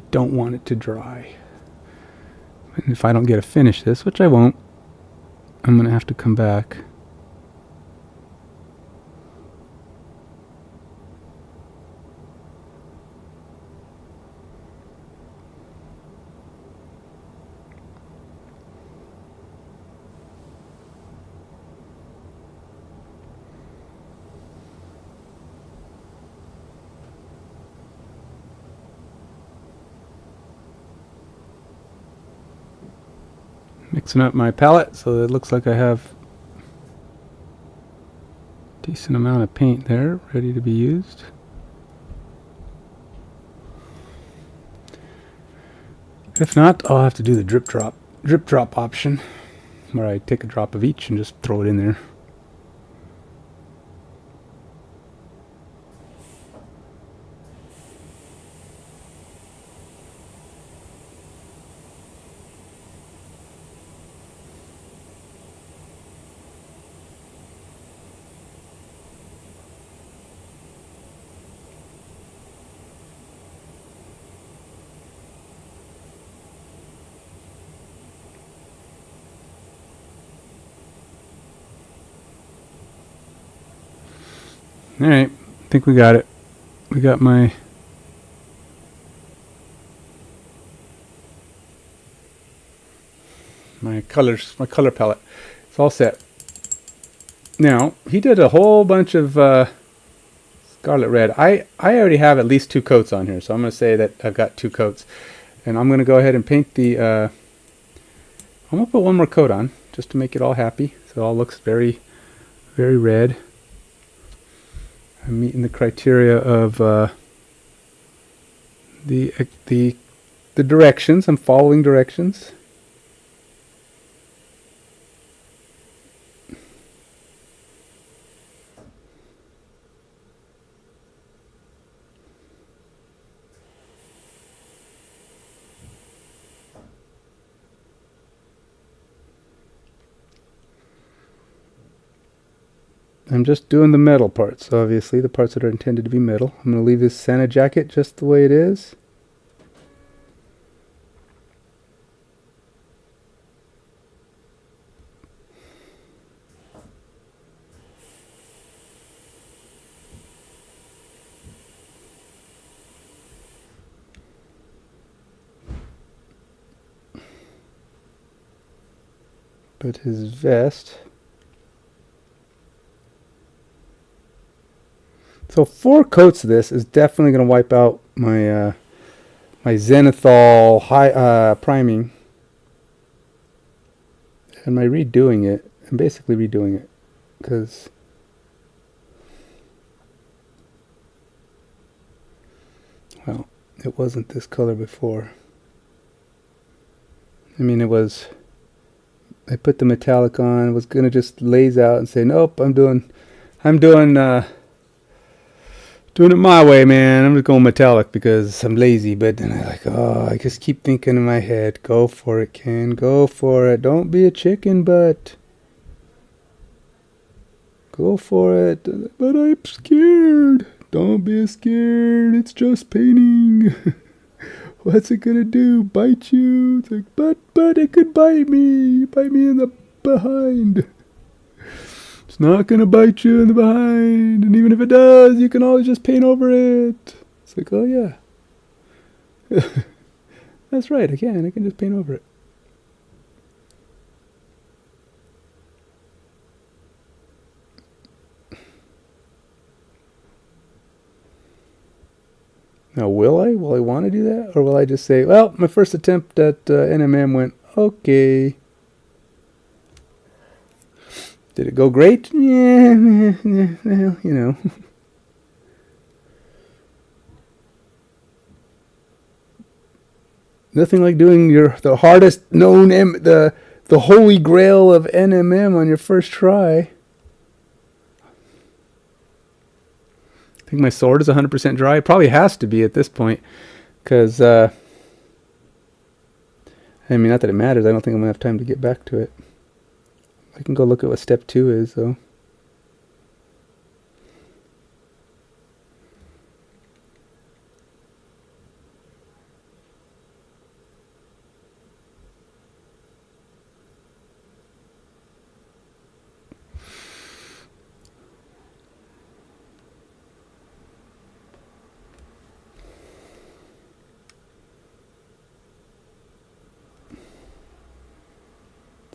don't want it to dry. And if I don't get to finish this, which I won't, I'm going to have to come back. Mixing up my palette so it looks like I have a decent amount of paint there ready to be used. If not, I'll have to do the drip drop option, where I take a drop of each and just throw it in there. Alright, I think we got it. We got my color palette. It's all set. Now, he did a whole bunch of scarlet red. I already have at least 2 coats on here, so I'm going to say that I've got 2 coats. And I'm going to go ahead and paint the... I'm going to put one more coat on, just to make it all happy. So it all looks very, very red. I'm meeting the criteria of the directions. I'm following directions. I'm just doing the metal parts, obviously, the parts that are intended to be metal. I'm going to leave this Santa jacket just the way it is. But his vest... So 4 coats of this is definitely going to wipe out my my zenithal high priming, and my redoing it. I'm basically redoing it because well, it wasn't this color before. I mean, it was. I put the metallic on. Was gonna just laze out and say, nope, I'm doing it my way, man. I'm just going metallic because I'm lazy. But then I like, oh, I just keep thinking in my head, go for it, Ken, go for it. Don't be a chicken butt. Go for it. But I'm scared. Don't be scared. It's just painting. What's it gonna do? Bite you? It's like, but it could bite me. Bite me in the behind. It's not going to bite you in the behind. And even if it does, you can always just paint over it. It's like, oh yeah. That's right, I can just paint over it. Now, will I? Will I want to do that? Or will I just say, well, my first attempt at NMM went okay. Did it go great? Yeah, well, you know. Nothing like doing the hardest known the holy grail of NMM on your first try. I think my sword is 100% dry. It probably has to be at this point, because I mean, not that it matters. I don't think I'm gonna have time to get back to it. I can go look at what step 2 is, though.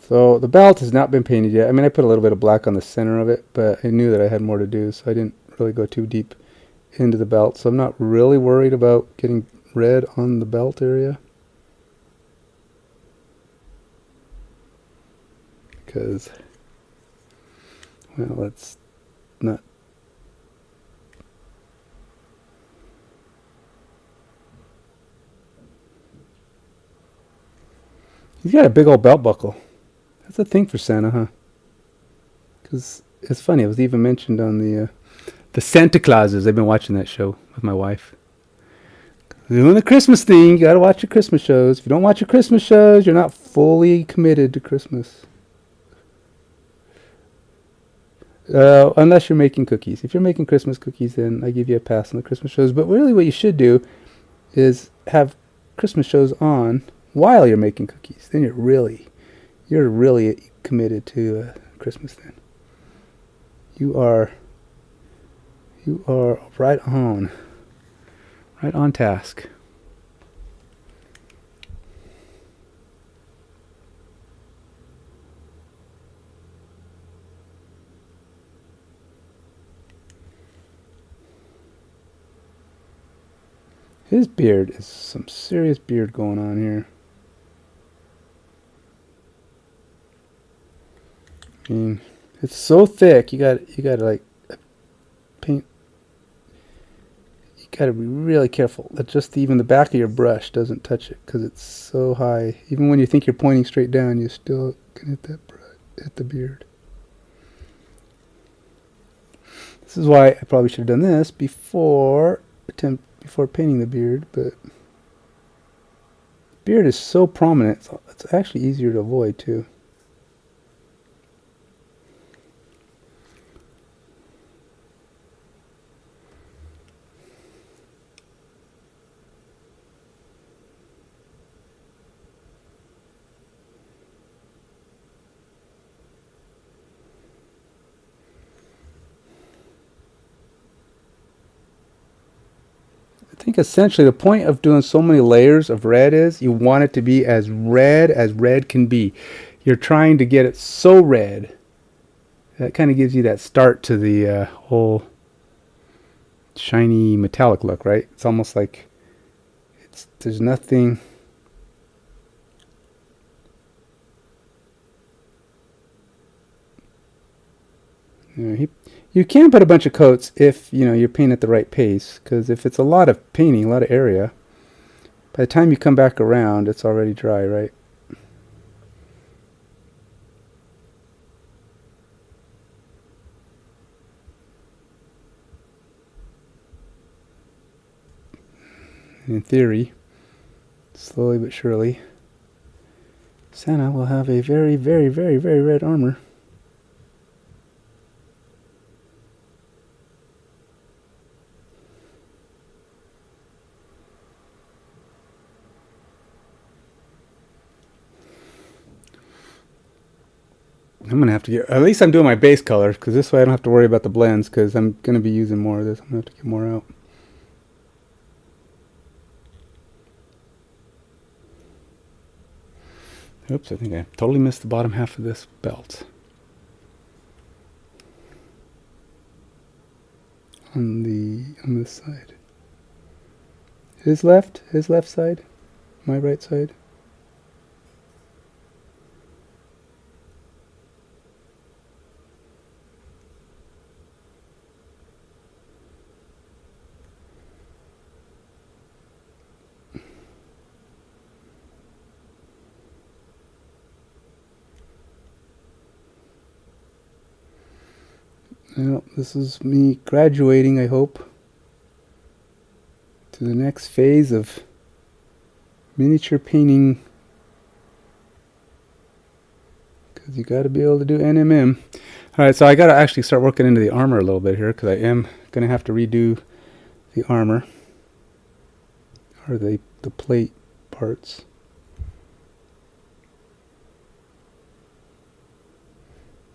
So the belt has not been painted yet. I mean, I put a little bit of black on the center of it, but I knew that I had more to do, so I didn't really go too deep into the belt. So I'm not really worried about getting red on the belt area. because, well, let's not. He's got a big old belt buckle. That's a thing for Santa, huh? Because it's funny. It was even mentioned on the Santa Clauses. I've been watching that show with my wife. Doing the Christmas thing, you gotta watch your Christmas shows. If you don't watch your Christmas shows, you're not fully committed to Christmas. Unless you're making cookies. If you're making Christmas cookies, then I give you a pass on the Christmas shows. But really what you should do is have Christmas shows on while you're making cookies. Then you're really committed to Christmas then. You are right on task. His beard is some serious beard going on here. I mean, it's so thick. You got to like paint. You got to be really careful that just even the back of your brush doesn't touch it because it's so high. Even when you think you're pointing straight down, you still can hit the beard. This is why I probably should have done this before painting the beard, but beard is so prominent, it's actually easier to avoid too. I think essentially the point of doing so many layers of red is you want it to be as red can be. You're trying to get it so red that kind of gives you that start to the whole shiny metallic look, right? It's almost like there's nothing. You can put a bunch of coats if you're painting at the right pace, because if it's a lot of painting, a lot of area, by the time you come back around, it's already dry, right? In theory, slowly but surely, Santa will have a very, very, very, very red armor. I'm going to have to get, at least I'm doing my base color, because this way I don't have to worry about the blends, because I'm going to be using more of this. I'm going to have to get more out. Oops, I think I totally missed the bottom half of this belt. On this side. His left side, my right side. Well, this is me graduating, I hope, to the next phase of miniature painting, because you got to be able to do NMM. Alright, so I got to actually start working into the armor a little bit here, because I am going to have to redo the armor, or the plate parts.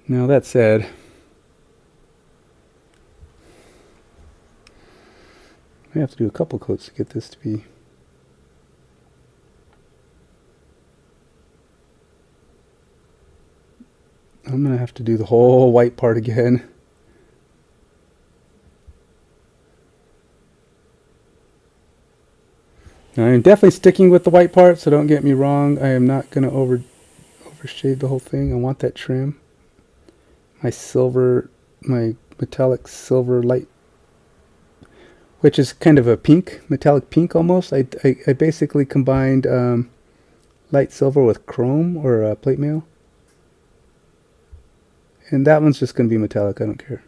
Now that said, I have to do a couple coats to get this to be. I'm going to have to do the whole white part again. Now, I'm definitely sticking with the white part, so don't get me wrong. I am not going to overdo or shade the whole thing. I want that trim. My silver, my metallic silver light, which is kind of a pink, metallic pink almost. I basically combined light silver with chrome or plate mail. And that one's just going to be metallic, I don't care.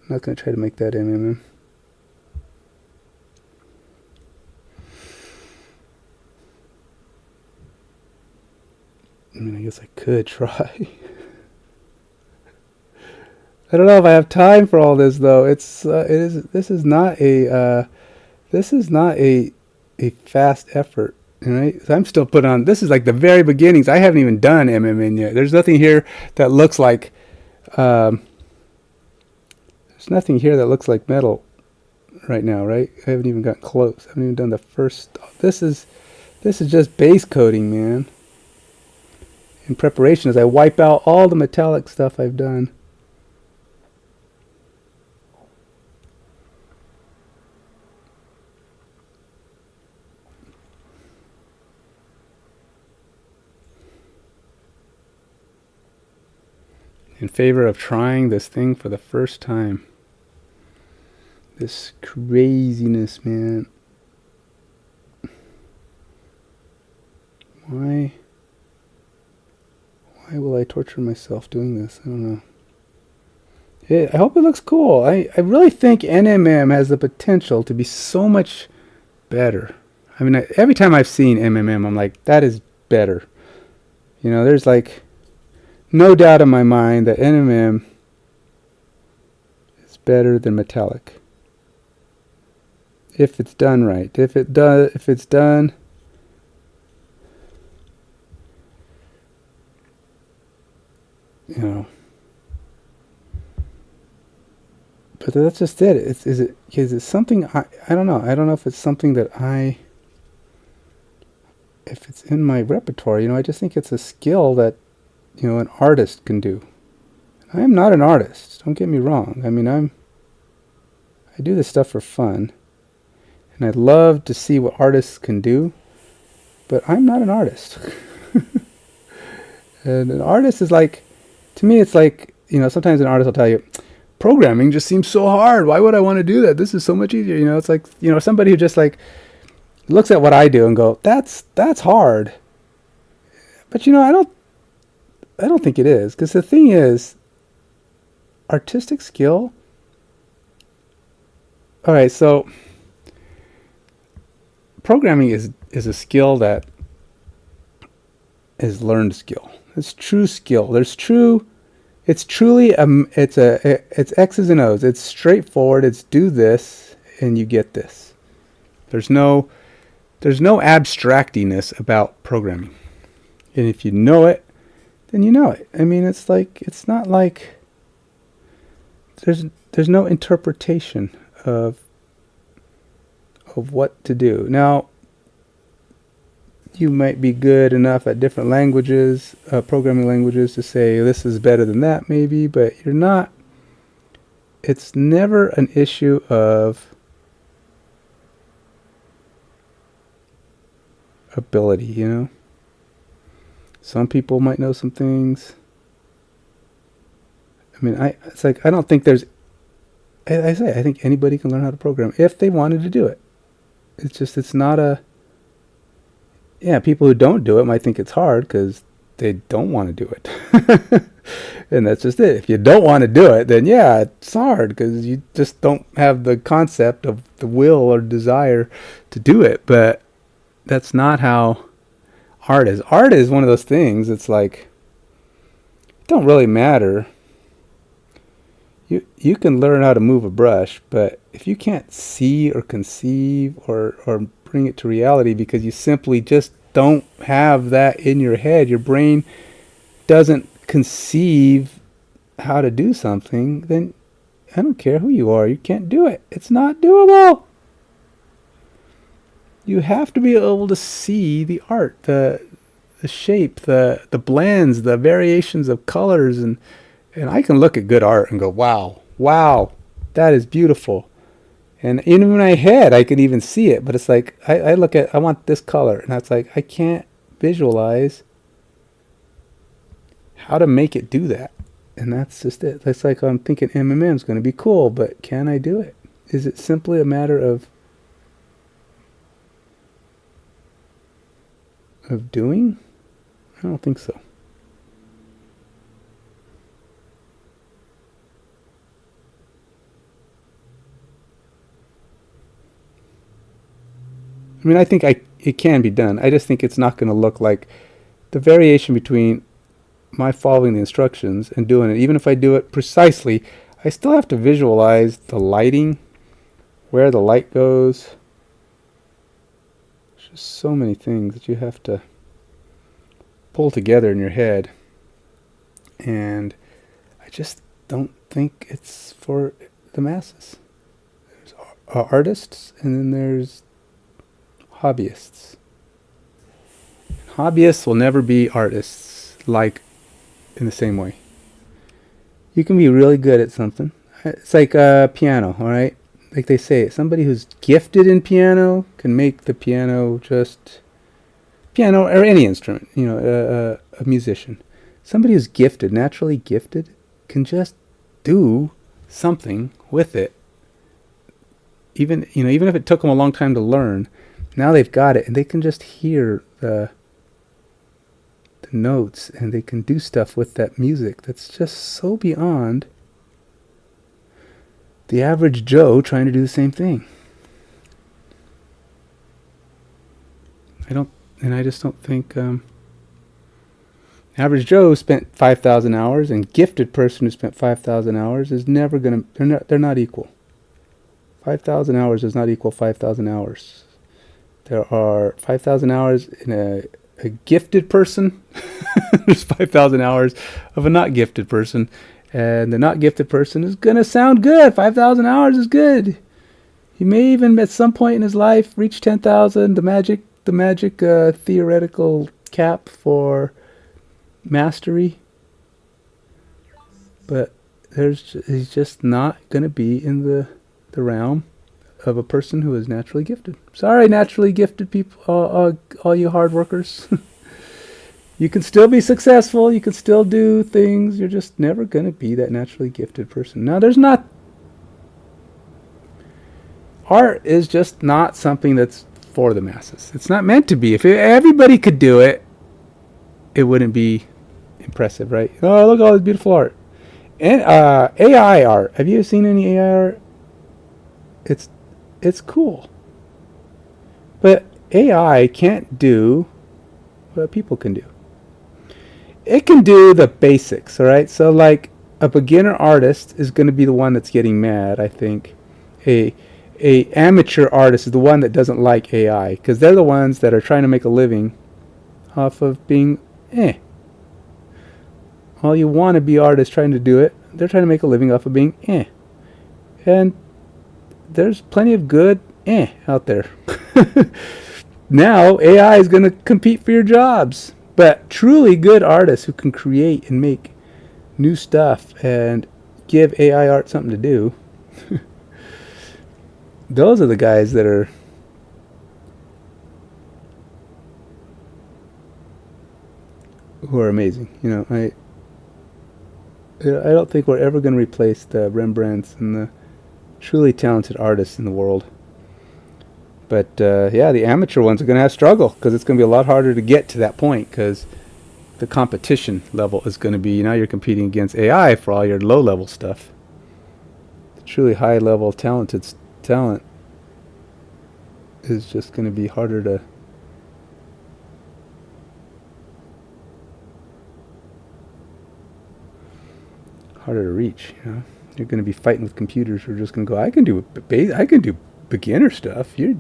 I'm not going to try to make that MMM. I mean, I guess I could try. I don't know if I have time for all this though. This is not a fast effort. Right? I'm still put on. This is like the very beginnings. I haven't even done MMN yet. There's nothing here that looks like. There's nothing here that looks like metal right now, right? I haven't even gotten close. I haven't even done the first. This is just base coating, man. In preparation, as I wipe out all the metallic stuff I've done. In favor of trying this thing for the first time. This craziness, man. Why will I torture myself doing this? I don't know. I hope it looks cool. I really think NMM has the potential to be so much better. I mean, every time I've seen MMM, I'm like, that is better. You know, there's like no doubt in my mind that NMM is better than metallic. If it's done right. If it's done you know. But that's just it. Is it something I don't know. I don't know if it's something that if it's in my repertoire, you know, I just think it's a skill that, you know, an artist can do. I am not an artist. Don't get me wrong. I mean, I do this stuff for fun. And I love to see what artists can do, but I'm not an artist. And an artist is like, to me, it's like, you know, sometimes an artist will tell you, programming just seems so hard. Why would I want to do that? This is so much easier. You know, it's like, you know, somebody who just like looks at what I do and go, that's hard. But you know, I don't think it is, because the thing is, artistic skill. All right, so programming is a skill that is learned skill. It's true skill. It's truly it's X's and O's. It's straightforward. It's do this and you get this. There's no abstractiness about programming. And if you know it, then you know it. I mean, it's not like there's no interpretation of what to do. Now, you might be good enough at different languages, programming languages, to say this is better than that maybe, but you're not. It's never an issue of ability, you know? Some people might know some things. I mean, I don't think there's, I think anybody can learn how to program if they wanted to do it. It's not a, yeah, people who don't do it might think it's hard because they don't want to do it. And that's just it. If you don't want to do it, then yeah, it's hard because you just don't have the concept of the will or desire to do it. But that's not how art is. Art is one of those things. It's like, it don't really matter. You can learn how to move a brush, but if you can't see or conceive or bring it to reality because you simply just don't have that in your head, your brain doesn't conceive how to do something, then I don't care who you are, you can't do it. It's not doable. You have to be able to see the art, the shape, the blends, the variations of colors, and I can look at good art and go, wow, that is beautiful. And in my head, I can even see it, but it's like, I look at, I want this color, and that's like, I can't visualize how to make it do that. And that's just it. That's like I'm thinking MMM is going to be cool, but can I do it? Is it simply a matter of doing? I don't think so. I mean, I think it can be done. I just think it's not going to look like the variation between my following the instructions and doing it. Even if I do it precisely, I still have to visualize the lighting, where the light goes. There's just so many things that you have to pull together in your head. And I just don't think it's for the masses. There's artists, and then there's hobbyists. Hobbyists will never be artists, like, in the same way. You can be really good at something. It's like piano, all right? Like they say, somebody who's gifted in piano can make the piano just... Piano or any instrument, a musician. Somebody who's gifted, naturally gifted, can just do something with it. Even if it took them a long time to learn, now they've got it, and they can just hear the notes, and they can do stuff with that music that's just so beyond the average Joe trying to do the same thing. I just don't think average Joe spent 5,000 hours, and gifted person who spent 5,000 hours is never gonna. They're not equal. 5,000 hours does not equal 5,000 hours. There are 5,000 hours in a gifted person. There's 5,000 hours of a not gifted person, and the not gifted person is gonna sound good. 5,000 hours is good. He may even at some point in his life reach 10,000, the magic theoretical cap for mastery. But he's just not gonna be in the realm of a person who is naturally gifted. Sorry, naturally gifted people, all you hard workers. You can still be successful. You can still do things. You're just never going to be that naturally gifted person. Now, art is just not something that's for the masses. It's not meant to be. If everybody could do it, it wouldn't be impressive, right? Oh, look at all this beautiful art. And AI art. Have you seen any AI art? It's cool. But AI can't do what people can do. It can do the basics, all right? So like a beginner artist is going to be the one that's getting mad, I think. A amateur artist is the one that doesn't like AI, because they're the ones that are trying to make a living off of being all you want to be artists trying to do it, they're trying to make a living off of being and there's plenty of good out there. Now AI is going to compete for your jobs, but truly good artists who can create and make new stuff and give AI art something to do, those are the guys that are who are amazing. I don't think we're ever going to replace the Rembrandts and the truly talented artists in the world. But the amateur ones are going to have struggle, because it's going to be a lot harder to get to that point, because the competition level is going to be, now you're competing against AI for all your low level stuff. The truly high level talent is just going to be harder to reach. You're going to be fighting with computers who are just going to go, I can do beginner stuff. You're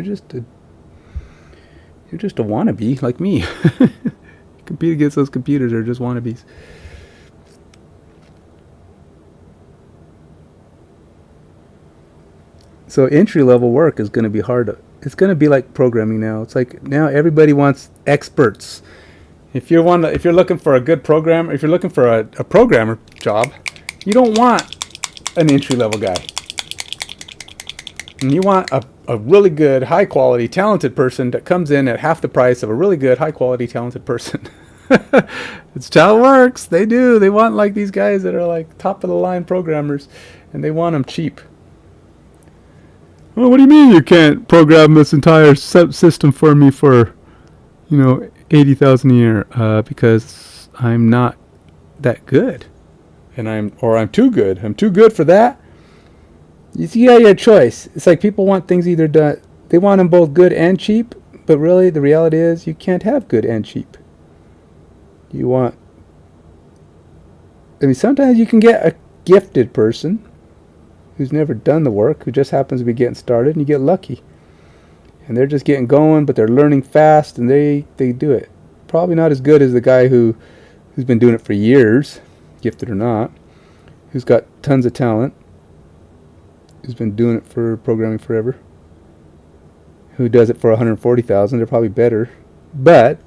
just a wannabe like me. Compete against those computers that are just wannabes. So entry level work is going to be hard. It's going to be like programming now. It's like now everybody wants experts. If you're looking for a good programmer, if you're looking for a programmer job, you don't want an entry level guy. And you want a really good, high quality, talented person that comes in at half the price of a really good, high quality, talented person. It's how it works. They do. They want like these guys that are like top of the line programmers, and they want them cheap. Well, what do you mean you can't program this entire system for me for, 80,000 a year? Because I'm not that good, and I'm too good. I'm too good for that. You see, your choice. It's like people want things either done. They want them both good and cheap, but really the reality is you can't have good and cheap. You want. I mean, sometimes you can get a gifted person who's never done the work, who just happens to be getting started, and you get lucky. And they're just getting going, but they're learning fast, and they do it. Probably not as good as the guy who's been doing it for years, gifted or not, who's got tons of talent, who's been doing it for programming forever, who does it for 140,000. They're probably better, but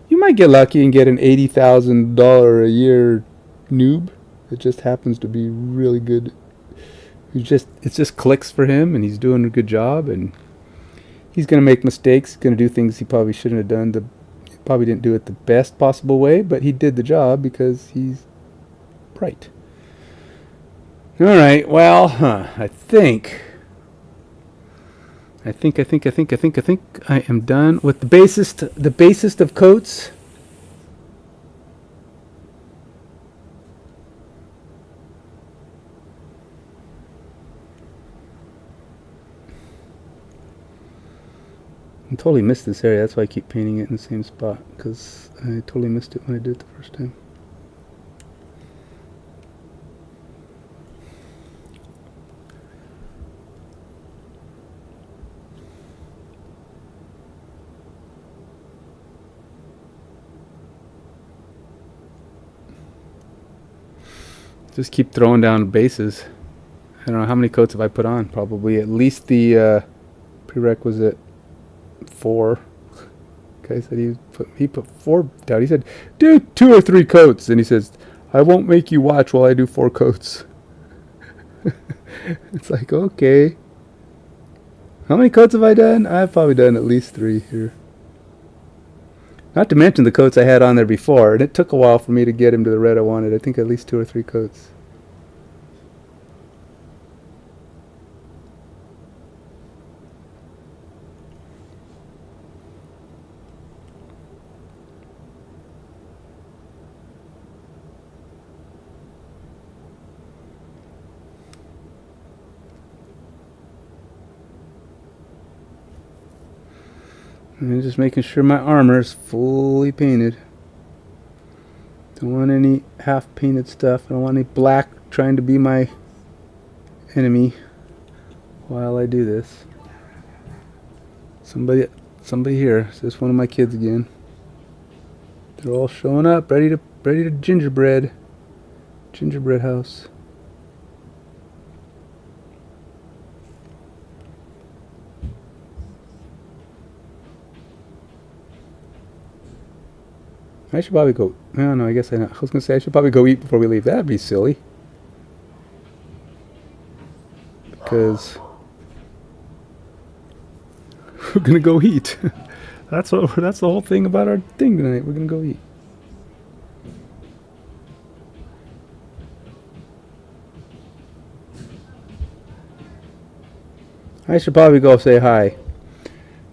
you might get lucky and get an $80,000 a year noob that just happens to be really good. It just clicks for him, and he's doing a good job, and he's going to make mistakes, going to do things he probably shouldn't have done. He probably didn't do it the best possible way, but he did the job because he's bright. All right, well, I think I am done with the basest of coats. I totally missed this area. That's why I keep painting it in the same spot, because I totally missed it when I did it the first time. Just keep throwing down bases. I don't know how many coats have I put on. Probably at least the prerequisite 4. Okay, said he put 4 down. He said, do 2 or 3 coats, and he says, I won't make you watch while I do 4 coats. It's like, okay. How many coats have I done? I've probably done at least 3 here. Not to mention the coats I had on there before, and it took a while for me to get him to the red I wanted. I think at least 2 or 3 coats. And just making sure my armor is fully painted. Don't want any half painted stuff. I don't want any black trying to be my enemy while I do this. Somebody here. Is this one of my kids again? They're all showing up, ready to gingerbread house. I should probably go. No, I guess I was going to say I should probably go eat before we leave. That'd be silly. Because we're going to go eat. That's the whole thing about our thing tonight. We're going to go eat. I should probably go say hi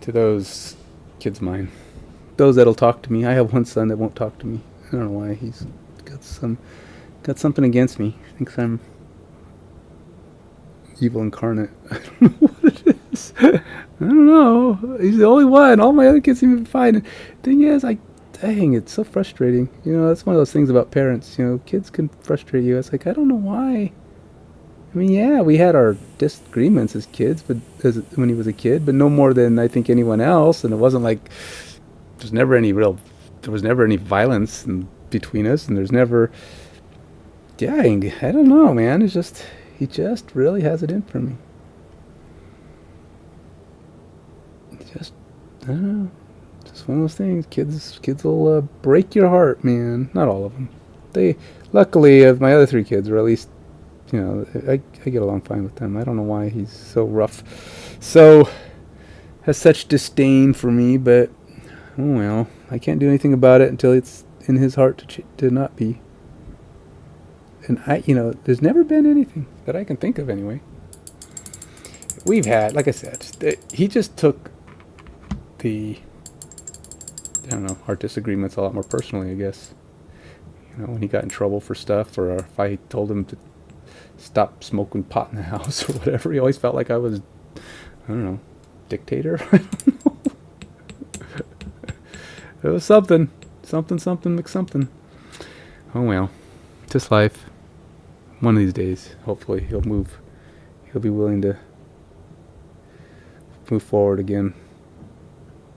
to those kids of mine. Those that'll talk to me. I have one son that won't talk to me. I don't know why. He's got something against me. He thinks I'm evil incarnate. I don't know what it is. I don't know. He's the only one. All my other kids seem to be fine. And thing is, dang, it's so frustrating. That's one of those things about parents. Kids can frustrate you. It's like, I don't know why. I mean, yeah, we had our disagreements as kids, but when he was a kid, but no more than I think anyone else. And it wasn't like there was never any violence between us, and there's never. Dang, I don't know, man. He just really has it in for me. I don't know. Just one of those things. Kids will break your heart, man. Not all of them. Luckily, my other 3 kids, or at least, I get along fine with them. I don't know why he's so rough, has such disdain for me, but oh well. I can't do anything about it until it's in his heart to not be. And there's never been anything that I can think of anyway. We've had, like I said, he just took our disagreements a lot more personally, I guess. When he got in trouble for stuff, or if I told him to stop smoking pot in the house or whatever, he always felt like I was, I don't know, dictator. I don't know. It was something, McSomething. Oh well, just life. One of these days, hopefully, he'll be willing to move forward again.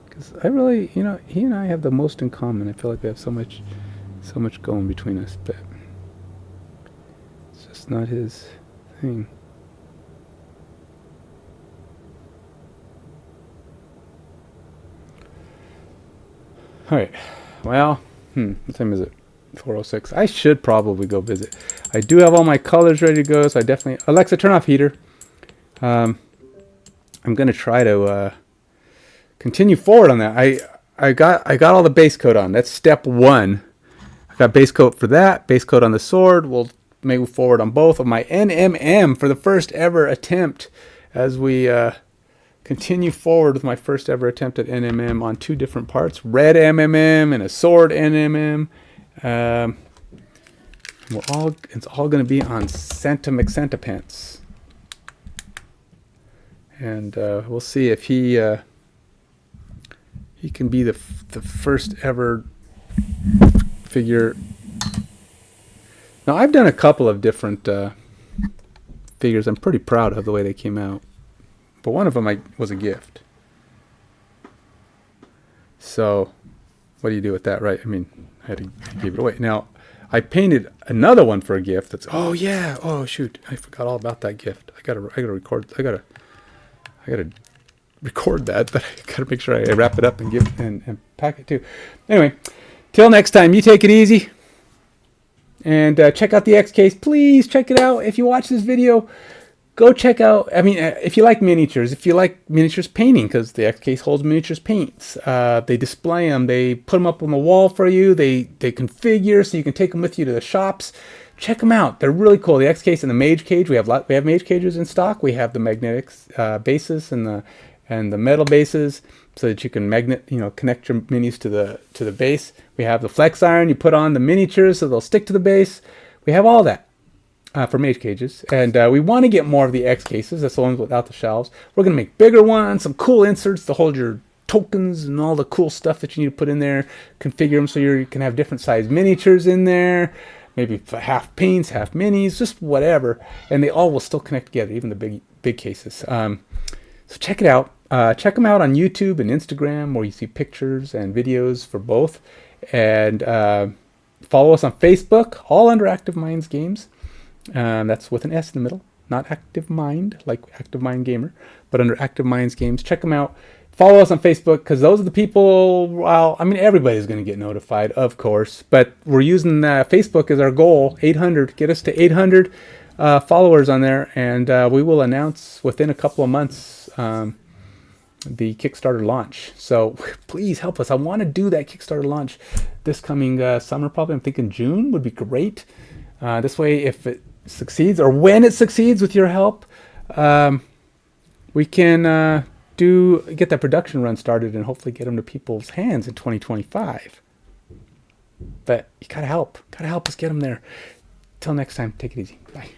Because I really, he and I have the most in common. I feel like we have so much going between us, but it's just not his thing. All right. Well, what time is it? 4:06. I should probably go visit. I do have all my colors ready to go, so I definitely... Alexa, turn off heater. I'm going to try to continue forward on that. I got all the base coat on. That's step one. I got base coat for that. Base coat on the sword. We'll move forward on both of my NMM for the first ever attempt as we continue forward with my first ever attempt at NMM on two different parts. Red MMM and a sword NMM. It's all going to be on Santa McSentipants. And we'll see if he can be the first ever figure. Now, I've done a couple of different figures I'm pretty proud of the way they came out. But one of them was a gift. So, what do you do with that, right? I mean, I had to give it away. Now, I painted another one for a gift. That's oh shoot, I forgot all about that gift. I gotta record that, but I gotta make sure I wrap it up and give and pack it too. Anyway, till next time, you take it easy. And check out the X case. Please check it out. If you watch this video, go check out, if you like miniatures, painting, because the X case holds miniatures paints. They display them. They put them up on the wall for you. They configure so you can take them with you to the shops. Check them out. They're really cool. The X case and the Mage cage. We have Mage cages in stock. We have the magnetic bases and the metal bases so that you can connect your minis to the base. We have the flex iron. You put on the miniatures so they'll stick to the base. We have all that. For Mage cages, and we want to get more of the X cases. That's the ones without the shelves. We're going to make bigger ones, some cool inserts to hold your tokens and all the cool stuff that you need to put in there. Configure them so you can have different size miniatures in there, maybe half paints, half minis, just whatever. And they all will still connect together, even the big cases. So check it out. Check them out on YouTube and Instagram, where you see pictures and videos for both. And follow us on Facebook, all under Active Minds Games. That's with an S in the middle, not Active Mind, like Active Mind Gamer, but under Active Minds Games. Check them out. Follow us on Facebook, because those are the people, everybody's going to get notified, of course, but we're using Facebook as our goal, 800, get us to 800 followers on there, and we will announce within a couple of months the Kickstarter launch. So please help us. I want to do that Kickstarter launch this coming summer, probably. I'm thinking June would be great. This way, if it succeeds, or when it succeeds with your help, we can get that production run started and hopefully get them to people's hands in 2025. But you gotta help us get them there. Till next time, take it easy. Bye.